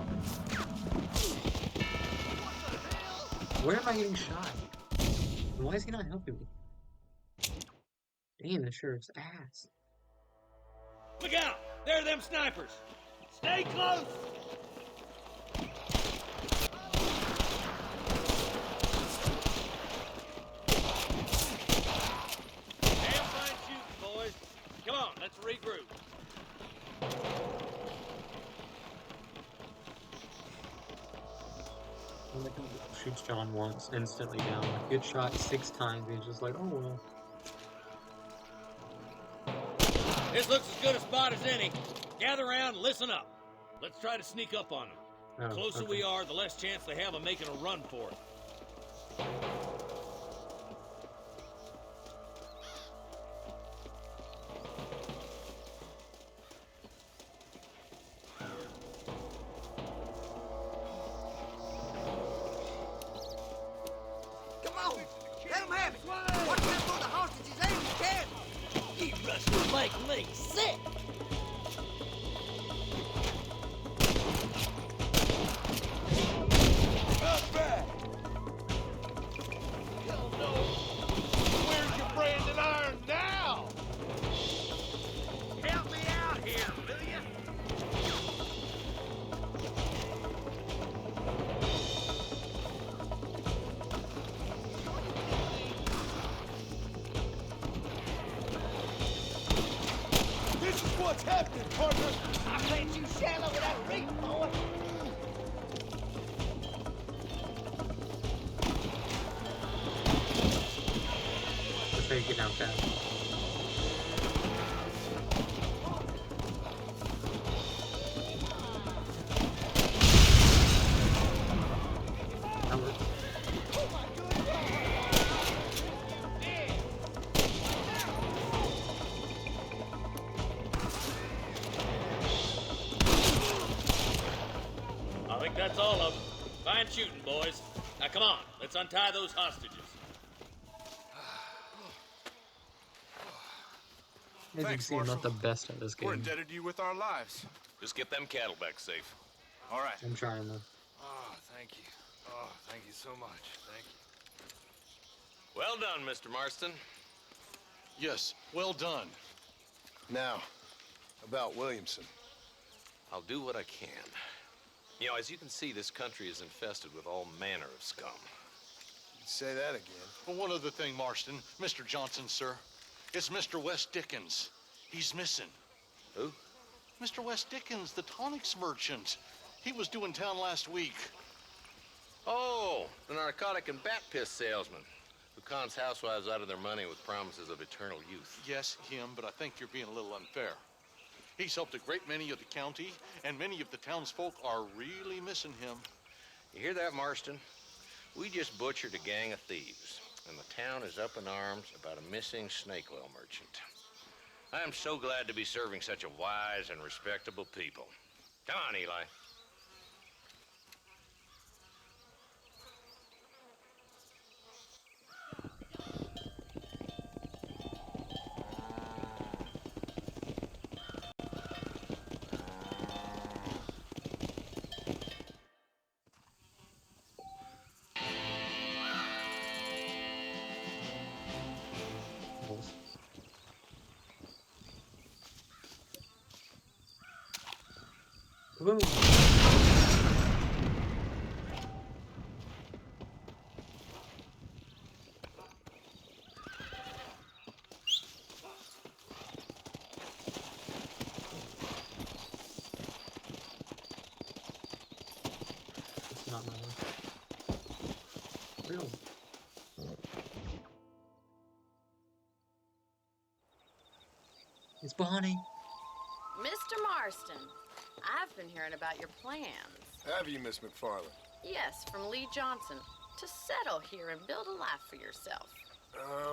Where am I getting shot? And why is he not helping me? Damn, this sheriff's ass. Look out! There are them snipers! Stay close! Damn fine shooting, boys. Come on, let's regroup. Shoots John once, instantly down. Get shot 6 times, and he's just like, oh well. This looks as good a spot as any. Gather around and listen up. Let's try to sneak up on them. Oh, The closer okay. we are, the less chance they have of making a run for it. Come on, let him have it. Watch out for the hostages and the cabin. You rustlers make me sick. Not bad. Hell no! Where's your branding iron now? Help me out here, will you? This is what's happening, partner. I can't you shallow without reading, boy. Let's say get out fast. That works. I think that's all of them. Fine shooting, boys. Now come on, let's untie those hostages. As you can Thanks, see, I'm not Marshal. the best at this We're game. indebted to you with our lives. Just get them cattle back safe. All right. I'm trying though. Oh, thank you. Oh, thank you so much. Thank you. Well done, Mr. Marston. Yes, well done. Now, about Williamson. I'll do what I can. You know, as you can see, this country is infested with all manner of scum. Say that again. Well, one other thing, Marston. Mr. Johnson, sir. It's Mr. Wes Dickens. He's missing. Who? Mr. Wes Dickens, the tonics merchant. He was due in town last week. Oh, the narcotic and bat piss salesman who cons housewives out of their money with promises of eternal youth. Yes, him, but I think you're being a little unfair. He's helped a great many of the county, and many of the townsfolk are really missing him. You hear that, Marston? We just butchered a gang of thieves, and the town is up in arms about a missing snake oil merchant. I am so glad to be serving such a wise and respectable people. Come on, Eli. Boom. It's not my one. Real. It's Bonnie. Mr. Marston, I've been hearing about your plans. Have you, Miss McFarland? Yes, from Lee Johnson, to settle here and build a life for yourself.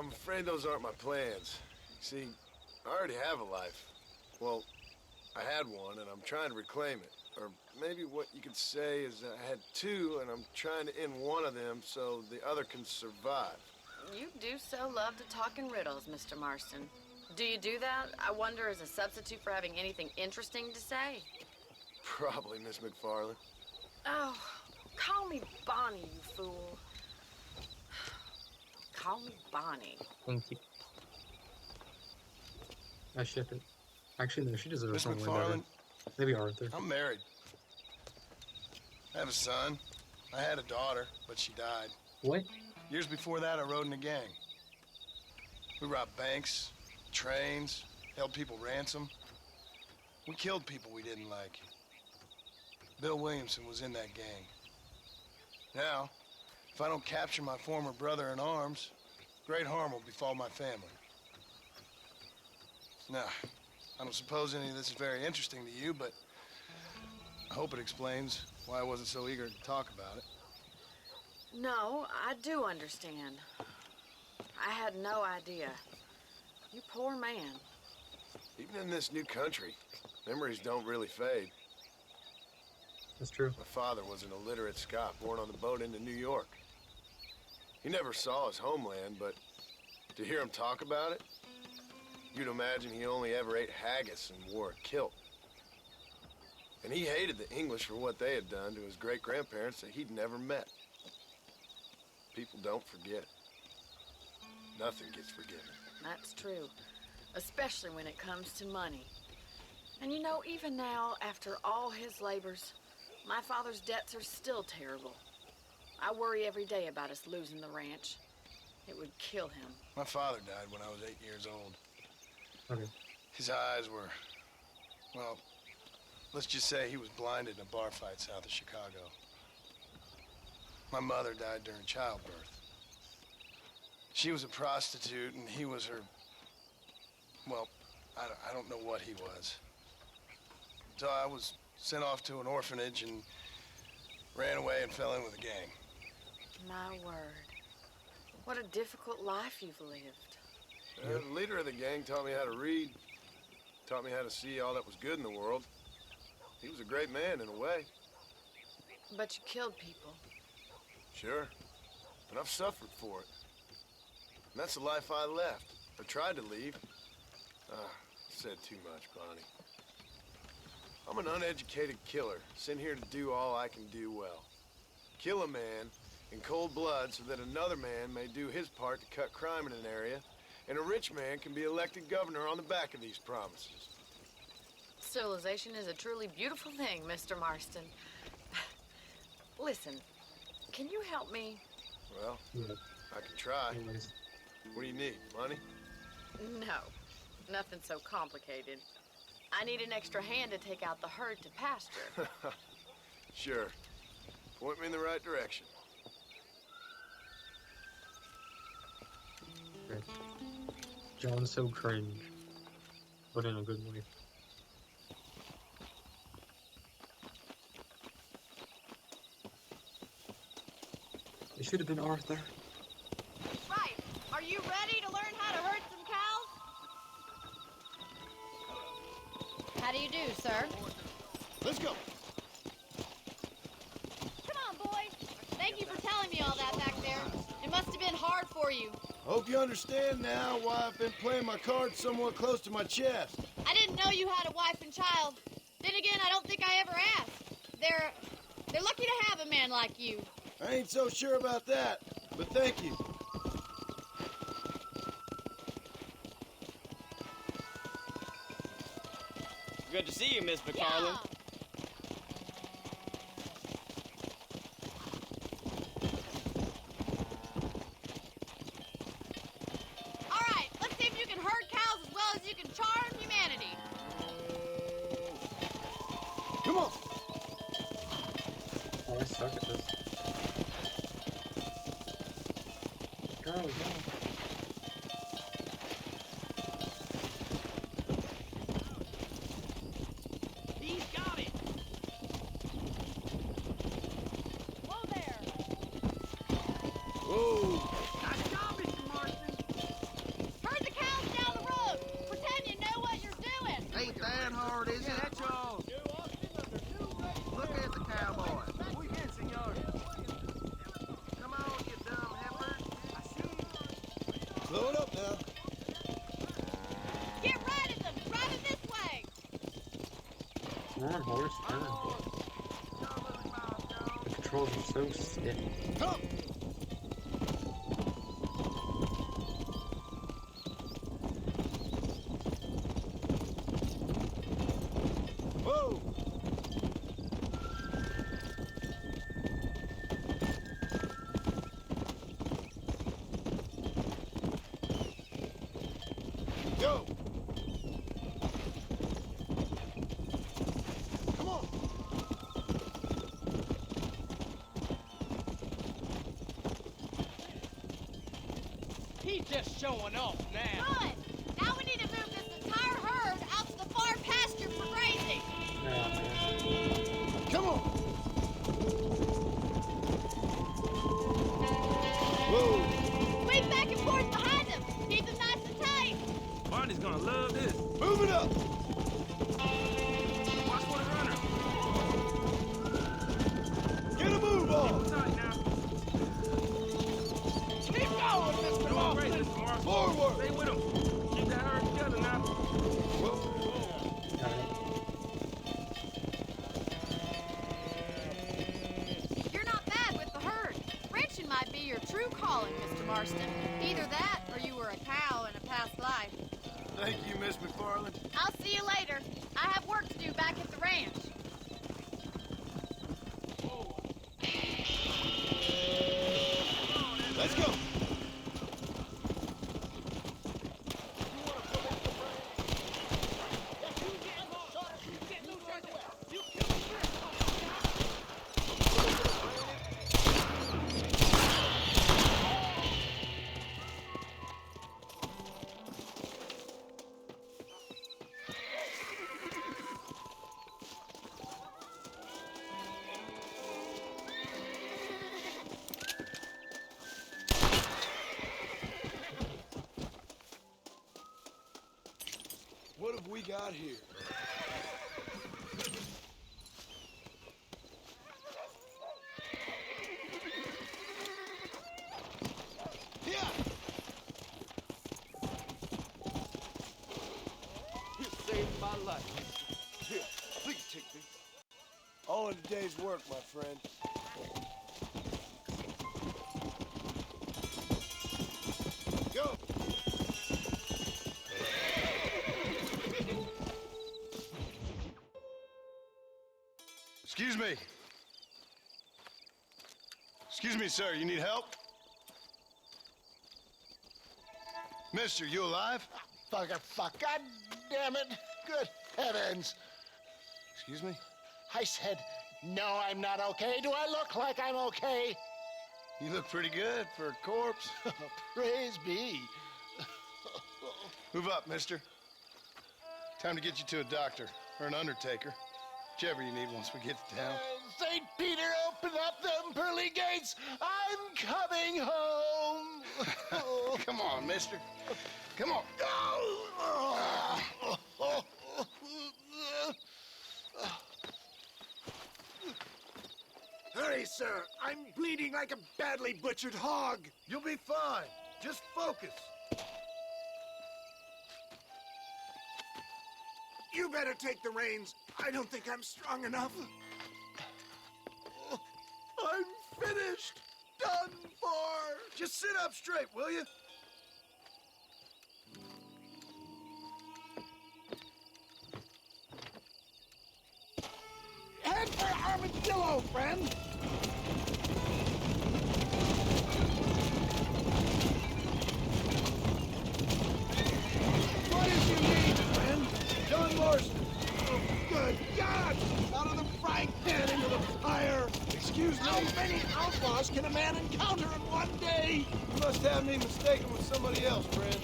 I'm afraid those aren't my plans. See, I already have a life. Well, I had one, and I'm trying to reclaim it. Or maybe what you could say is that I had two, and I'm trying to end one of them so the other can survive. You do so love to talk in riddles, Mr. Marston. Do you do that, I wonder, as a substitute for having anything interesting to say? Probably, Miss McFarland. Oh, call me Bonnie, you fool. Call me Bonnie. Thank you. I ship it. Actually, no, she deserves Miss something way better. McFarland, Maybe Arthur. I'm married. I have a son. I had a daughter, but she died. What? Years before that, I rode in a gang. We robbed banks, trains, held people ransom. We killed people we didn't like. Bill Williamson was in that gang. Now, if I don't capture my former brother in arms, great harm will befall my family. Now, I don't suppose any of this is very interesting to you, but I hope it explains why I wasn't so eager to talk about it. No, I do understand. I had no idea. You poor man. Even in this new country, memories don't really fade. That's true. My father was an illiterate Scot born on the boat into New York. He never saw his homeland, but to hear him talk about it, you'd imagine he only ever ate haggis and wore a kilt. And he hated the English for what they had done to his great-grandparents that he'd never met. People don't forget. Nothing gets forgiven. That's true. Especially when it comes to money. And you know, even now, after all his labors, my father's debts are still terrible. I worry every day about us losing the ranch. It would kill him. My father died when I was 8 years old. Okay. His eyes were, well, let's just say he was blinded in a bar fight south of Chicago. My mother died during childbirth. She was a prostitute and he was her, well, I don't know what he was. So I was sent off to an orphanage and ran away and fell in with a gang. My word. What a difficult life you've lived. The leader of the gang taught me how to read, taught me how to see all that was good in the world. He was a great man in a way. But you killed people. Sure, and I've suffered for it. And that's the life I left, or tried to leave. Said too much, Bonnie. I'm an uneducated killer, sent here to do all I can do well. Kill a man in cold blood so that another man may do his part to cut crime in an area, and a rich man can be elected governor on the back of these promises. Civilization is a truly beautiful thing, Mr. Marston. Listen, can you help me? Well, I can try. What do you need, money? No, nothing so complicated. I need an extra hand to take out the herd to pasture. Sure. Point me in the right direction. Okay. John's so cringe, but in a good way. It should have been Arthur. Right. Are you ready to learn how to herd some cows? How do you do, sir? Let's go. Come on, boy. Thank you for telling me all that back there. It must have been hard for you. Hope you understand now why I've been playing my cards somewhat close to my chest. I didn't know you had a wife and child. Then again, I don't think I ever asked. They're lucky to have a man like you. I ain't so sure about that, but thank you. Good to see you, Miss McFarland. Yeah. All right, let's see if you can herd cows as well as you can charm humanity. Come on. Oh, I suck at this. Go, go. He's got it. Whoa there. Whoa. Nice job, Mr. Marston. Herd the cows down the road. Pretend you know what you're doing. Ain't that hard, is it? That's all. Look at the cowboy. Come on, you dumb heifer. Slow it up now. Get right at them. Driving this way. Come on, horse, turn. The controls are so stiff. Come. Whoa. Go. Come on. He's just showing off now. Good. Now we need to move this entire herd out to the far pasture for grazing. Oh, man. might be your true calling, Mr. Marston. Either that, or you were a cow in a past life. Thank you, Miss McFarland. I'll see you later. I have work to do back at the ranch. Let's go. What have we got here? You saved my life. Here, please take this. All in a day's work, my friend. Go! Excuse me. Excuse me, sir. You need help? Mister, you alive? Fuck. God damn it. Good heavens. Excuse me? I said, no, I'm not okay. Do I look like I'm okay? You look pretty good for a corpse. Praise be. Move up, mister. Time to get you to a doctor or an undertaker. Whichever you need once we get to town. St. Peter, open up them pearly gates. I'm coming home. Come on, mister. Come on. Hurry, sir. I'm bleeding like a badly butchered hog. You'll be fine. Just focus. You better take the reins. I don't think I'm strong enough. I'm finished. Done for. Just sit up straight, will you? Head for Armadillo, friend. What is your name, friend? John Marston. Oh, good God! Out of the frying pan into the fire. Excuse me? How many outlaws can a man encounter in one day? You must have me mistaken with somebody else, friend.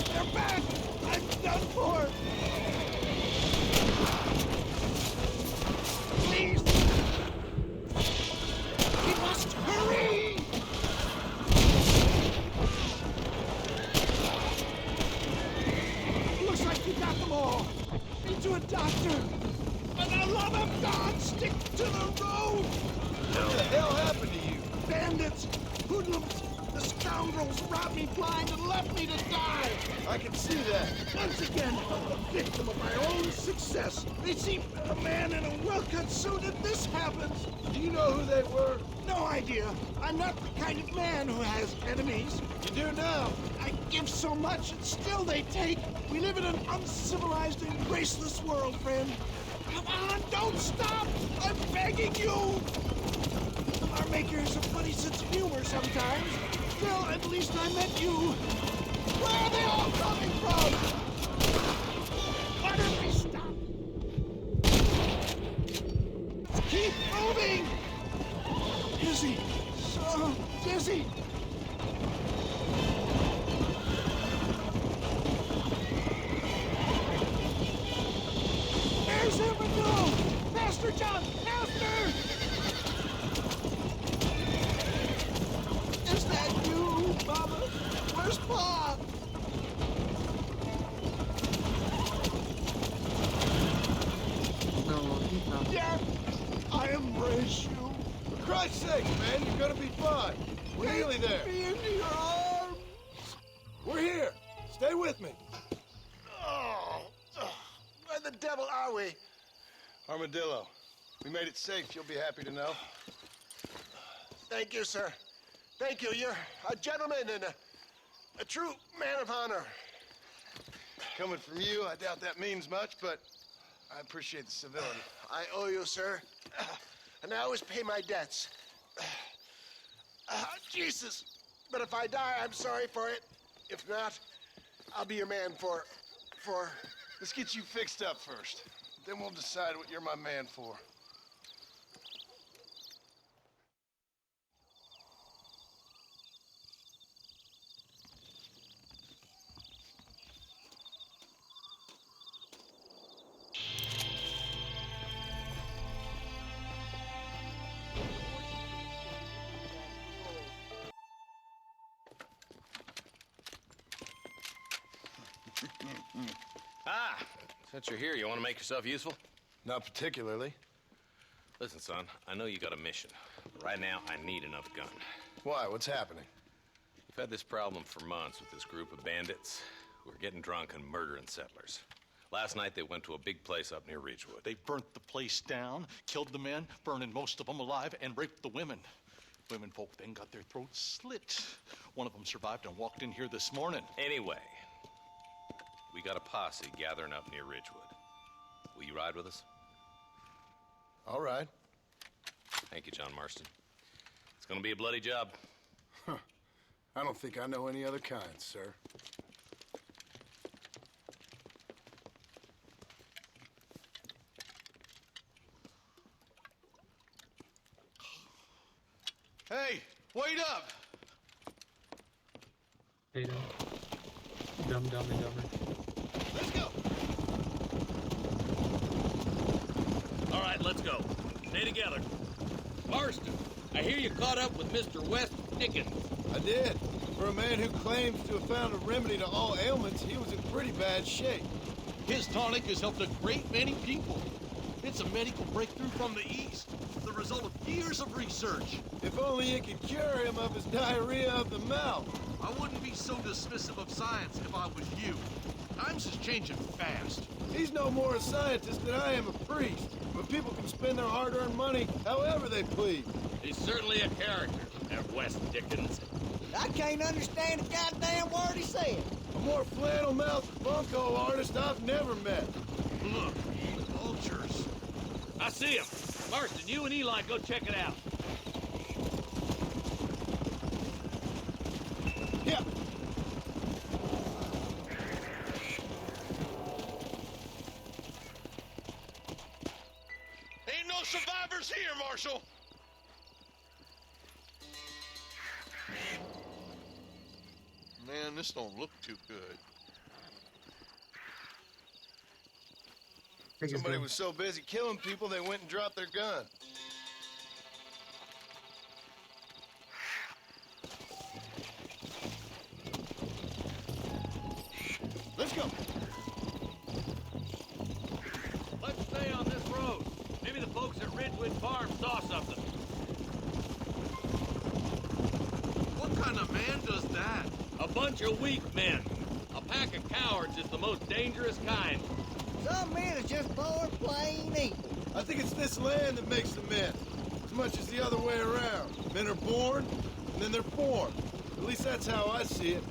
They're back! I'm done for! Please! We must hurry! Looks like you got them all. Into a doctor. For the love of God, stick to the road! What the hell happened to you? Bandits! Hoodlums! The scoundrels robbed me blind and left me to die! I can see that. Once again, a victim of my own success. They see a man in a well-cut suit and this happens. Do you know who they were? No idea. I'm not the kind of man who has enemies. You do now. I give so much and still they take. We live in an uncivilized and graceless world, friend. Come on, don't stop! I'm begging you! Our maker has a funny sense of humor sometimes. Well, at least I met you. Where are they all coming from? Why don't we stop? Keep moving! Dizzy. So dizzy. There's Armadillo! Master John! Master! Is that you, Mama? Where's Pa? No, he's not. Yeah, I embrace you. For Christ's sake, man, you're gonna be fine. We're nearly there. Take me into your arms. We're here. Stay with me. Where the devil are we? Armadillo. We made it safe, you'll be happy to know. Thank you, sir. Thank you. You're a gentleman and a true man of honor. Coming from you, I doubt that means much, but I appreciate the civility. I owe you, sir, and I always pay my debts. Jesus! But if I die, I'm sorry for it. If not, I'll be your man for... Let's get you fixed up first. Then we'll decide what you're my man for. Ah, since you're here, you want to make yourself useful? Not particularly. Listen, son, I know you got a mission. But right now, I need another gun. Why? What's happening? We've had this problem for months with this group of bandits who are getting drunk and murdering settlers. Last night, they went to a big place up near Ridgewood. They burnt the place down, killed the men, burning most of them alive, and raped the women. Women folk then got their throats slit. One of them survived and walked in here this morning. Anyway, we got a posse gathering up near Ridgewood. Will you ride with us? All right. Thank you, John Marston. It's gonna be a bloody job. Huh. I don't think I know any other kind, sir. Hey, wait up! Hey, dumb and dumber. Let's go! All right, let's go. Stay together. Marston, I hear you caught up with Mr. West Dickens. I did. For a man who claims to have found a remedy to all ailments, he was in pretty bad shape. His tonic has helped a great many people. It's a medical breakthrough from the East, the result of years of research. If only it could cure him of his diarrhea of the mouth. I wouldn't be so dismissive of science if I was you. Times is changing fast. He's no more a scientist than I am a priest. But people can spend their hard-earned money however they please. He's certainly a character, that West Dickens. I can't understand a goddamn word he said. A more flannel-mouthed bunco artist I've never met. Look, vultures. I see him. Marston, you and Eli go check it out. Yeah. Ain't no survivors here, Marshal. Man, this don't look too good. Somebody was so busy killing people, they went and dropped their gun. Let's go. Let's stay on this road. Maybe the folks at Ridgewood Farm saw something. What kind of man does that? A bunch of weak men. A pack of cowards is the most dangerous kind. Some men are just born plain evil. I think it's this land that makes them men, as much as the other way around. Men are born, and then they're formed. At least that's how I see it.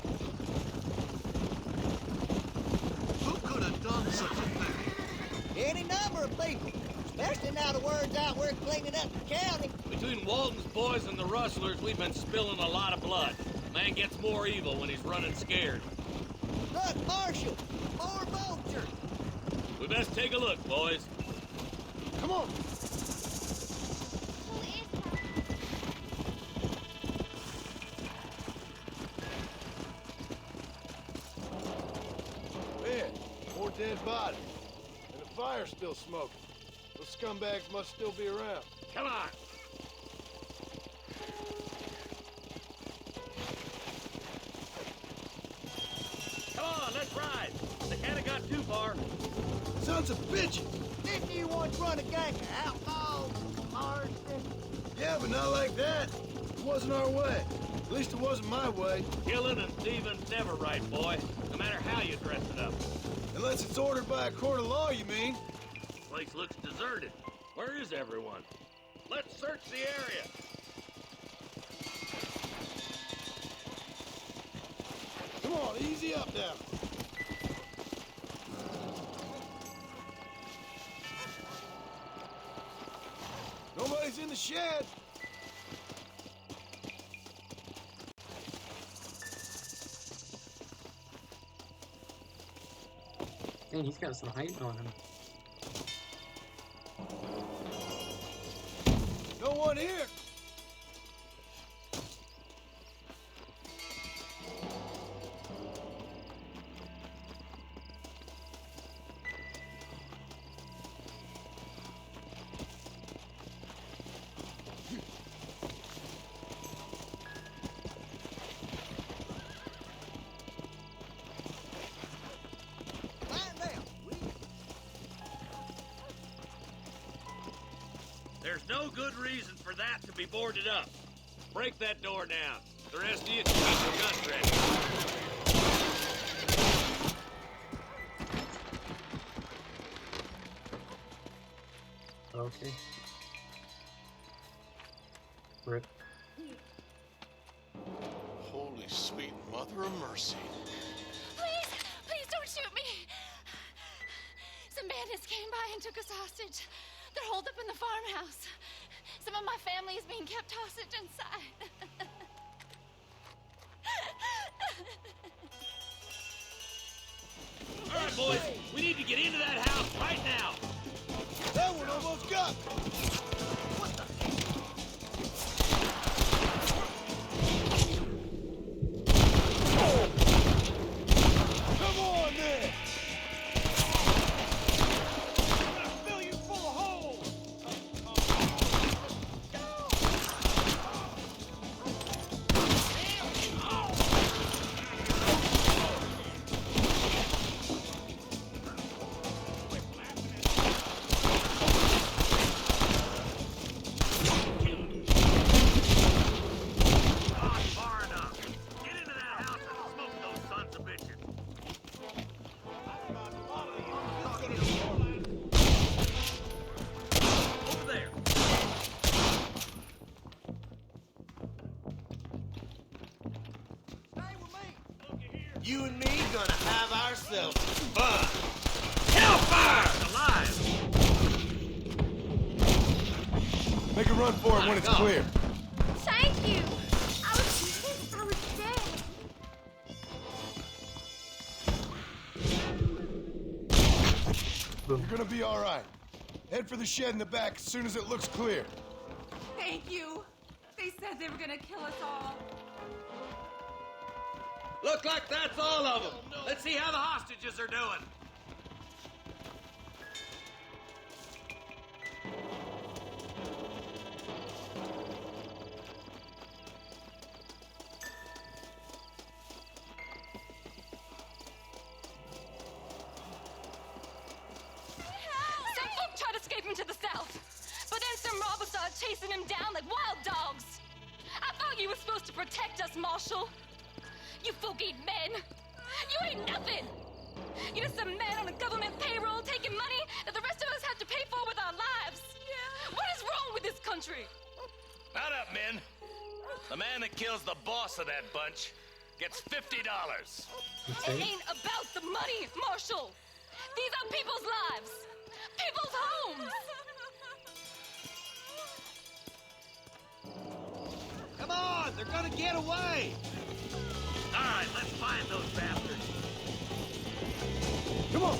Who could have done such a thing? Any number of people, especially now the word's out we're cleaning up the county. Between Walton's boys and the rustlers, we've been spilling a lot of blood. Man gets more evil when he's running scared. Look, Marshal, more vultures. We best take a look, boys. Come on. Man, more dead bodies. And the fire's still smoking. Those scumbags must still be around. Come on. Come on, let's ride. They can't have got too far. Sons of bitches! Didn't you once run a gang of outlaws, Marston? Yeah, but not like that. It wasn't our way. At least it wasn't my way. Killing and thieving's never right, boy. No matter how you dress it up. Unless it's ordered by a court of law, you mean? This place looks deserted. Where is everyone? Let's search the area. easy up now. Nobody's in the shed. Man, he's got some height on him. No one here. There's no good reason for that to be boarded up. Break that door down. The rest of you, keep your guns ready. Okay. Rip. Holy sweet mother of mercy. Please don't shoot me. Some bandits came by and took us hostage. They're holed up in the farmhouse. Some of my family is being kept hostage inside. All right, boys, we need to get into that house right now. That one almost got me. Come on, then. I'm gonna fill you full of holes. Far enough. Get into that house and smoke those sons of bitches. Over there. You and me gonna have ourselves Fun. Hellfire! Alive! Make a run for it when it's clear. Thank you. I was dead. You're gonna be all right. Head for the shed in the back as soon as it looks clear. Thank you. They said they were gonna kill us all. Look like that's all of them. Let's see how the hostages are doing. Some folk tried to escape him to the south, but then some robbers started chasing him down like wild dogs. I thought you were supposed to protect us, Marshal. You folk ain't men. You ain't nothing. You're just a man on a government payroll taking money that the rest of us have to pay for with our lives. Yeah. What is wrong with this country? Mount up, men. The man that kills the boss of that bunch gets $50. It ain't about the money, Marshal. These are people's lives, people's homes. Come on, they're gonna get away. All right, let's find those bastards. Come on.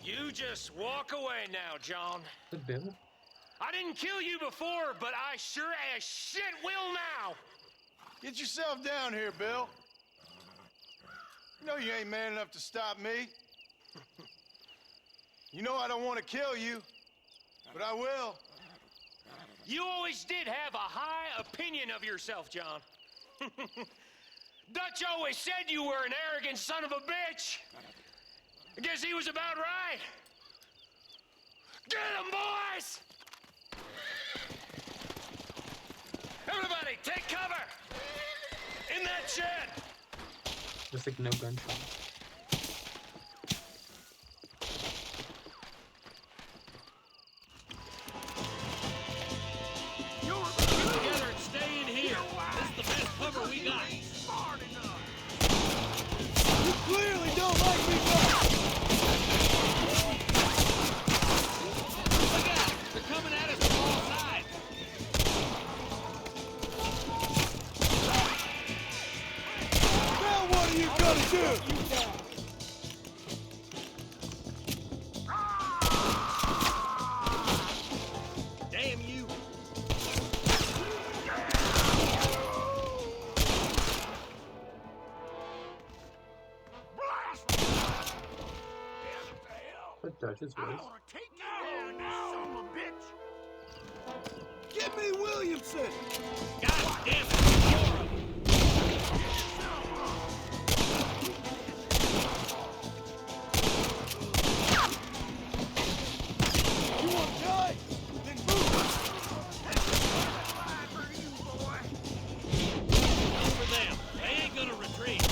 You just walk away now, John. The bill? I didn't kill you before, but I sure as shit will now. Get yourself down here, Bill. You know you ain't man enough to stop me. You know I don't want to kill you, but I will. You always did have a high opinion of yourself, John. Dutch always said you were an arrogant son of a bitch. I guess he was about right. Get him, boys! Everybody, take cover! In that shed! Just like no gunshot. Together and stay in here. This is the best cover we got. You clearly don't like me back! Look out! They're coming at us from all sides. Now what are you gonna do? Damn you! But Dutch's voice. Take you down, son of a bitch! Give me Williamson! God damn it! You're You want to die? Then move! Look for them. They ain't gonna retreat.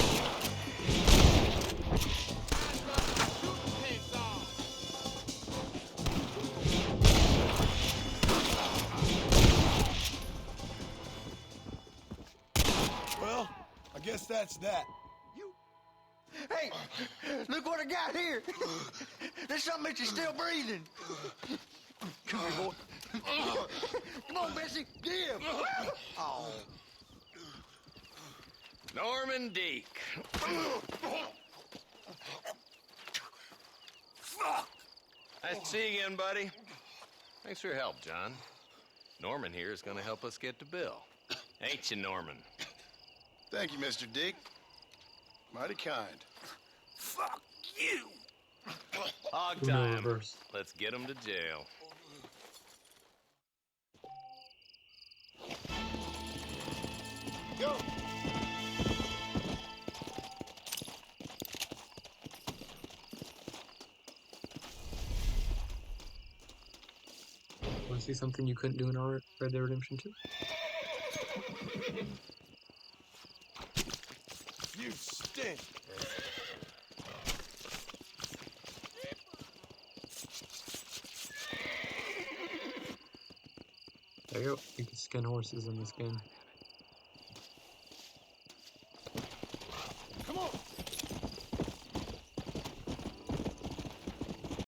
Well, I guess that's that. Hey, look what I got here. There's something that you're still breathing. Come here, boy. Come on, Bessie, give. Oh. Norman Deek. Nice to see you again, buddy. Thanks for your help, John. Norman here is going to help us get to Bill. Ain't you, Norman? Thank you, Mr. Dick. Mighty kind. Fuck you! Hog Uno time. reverse. Let's get him to jail. Go! Want to see something you couldn't do in Red Dead Redemption 2? You stink! There you go. You can skin horses in this game.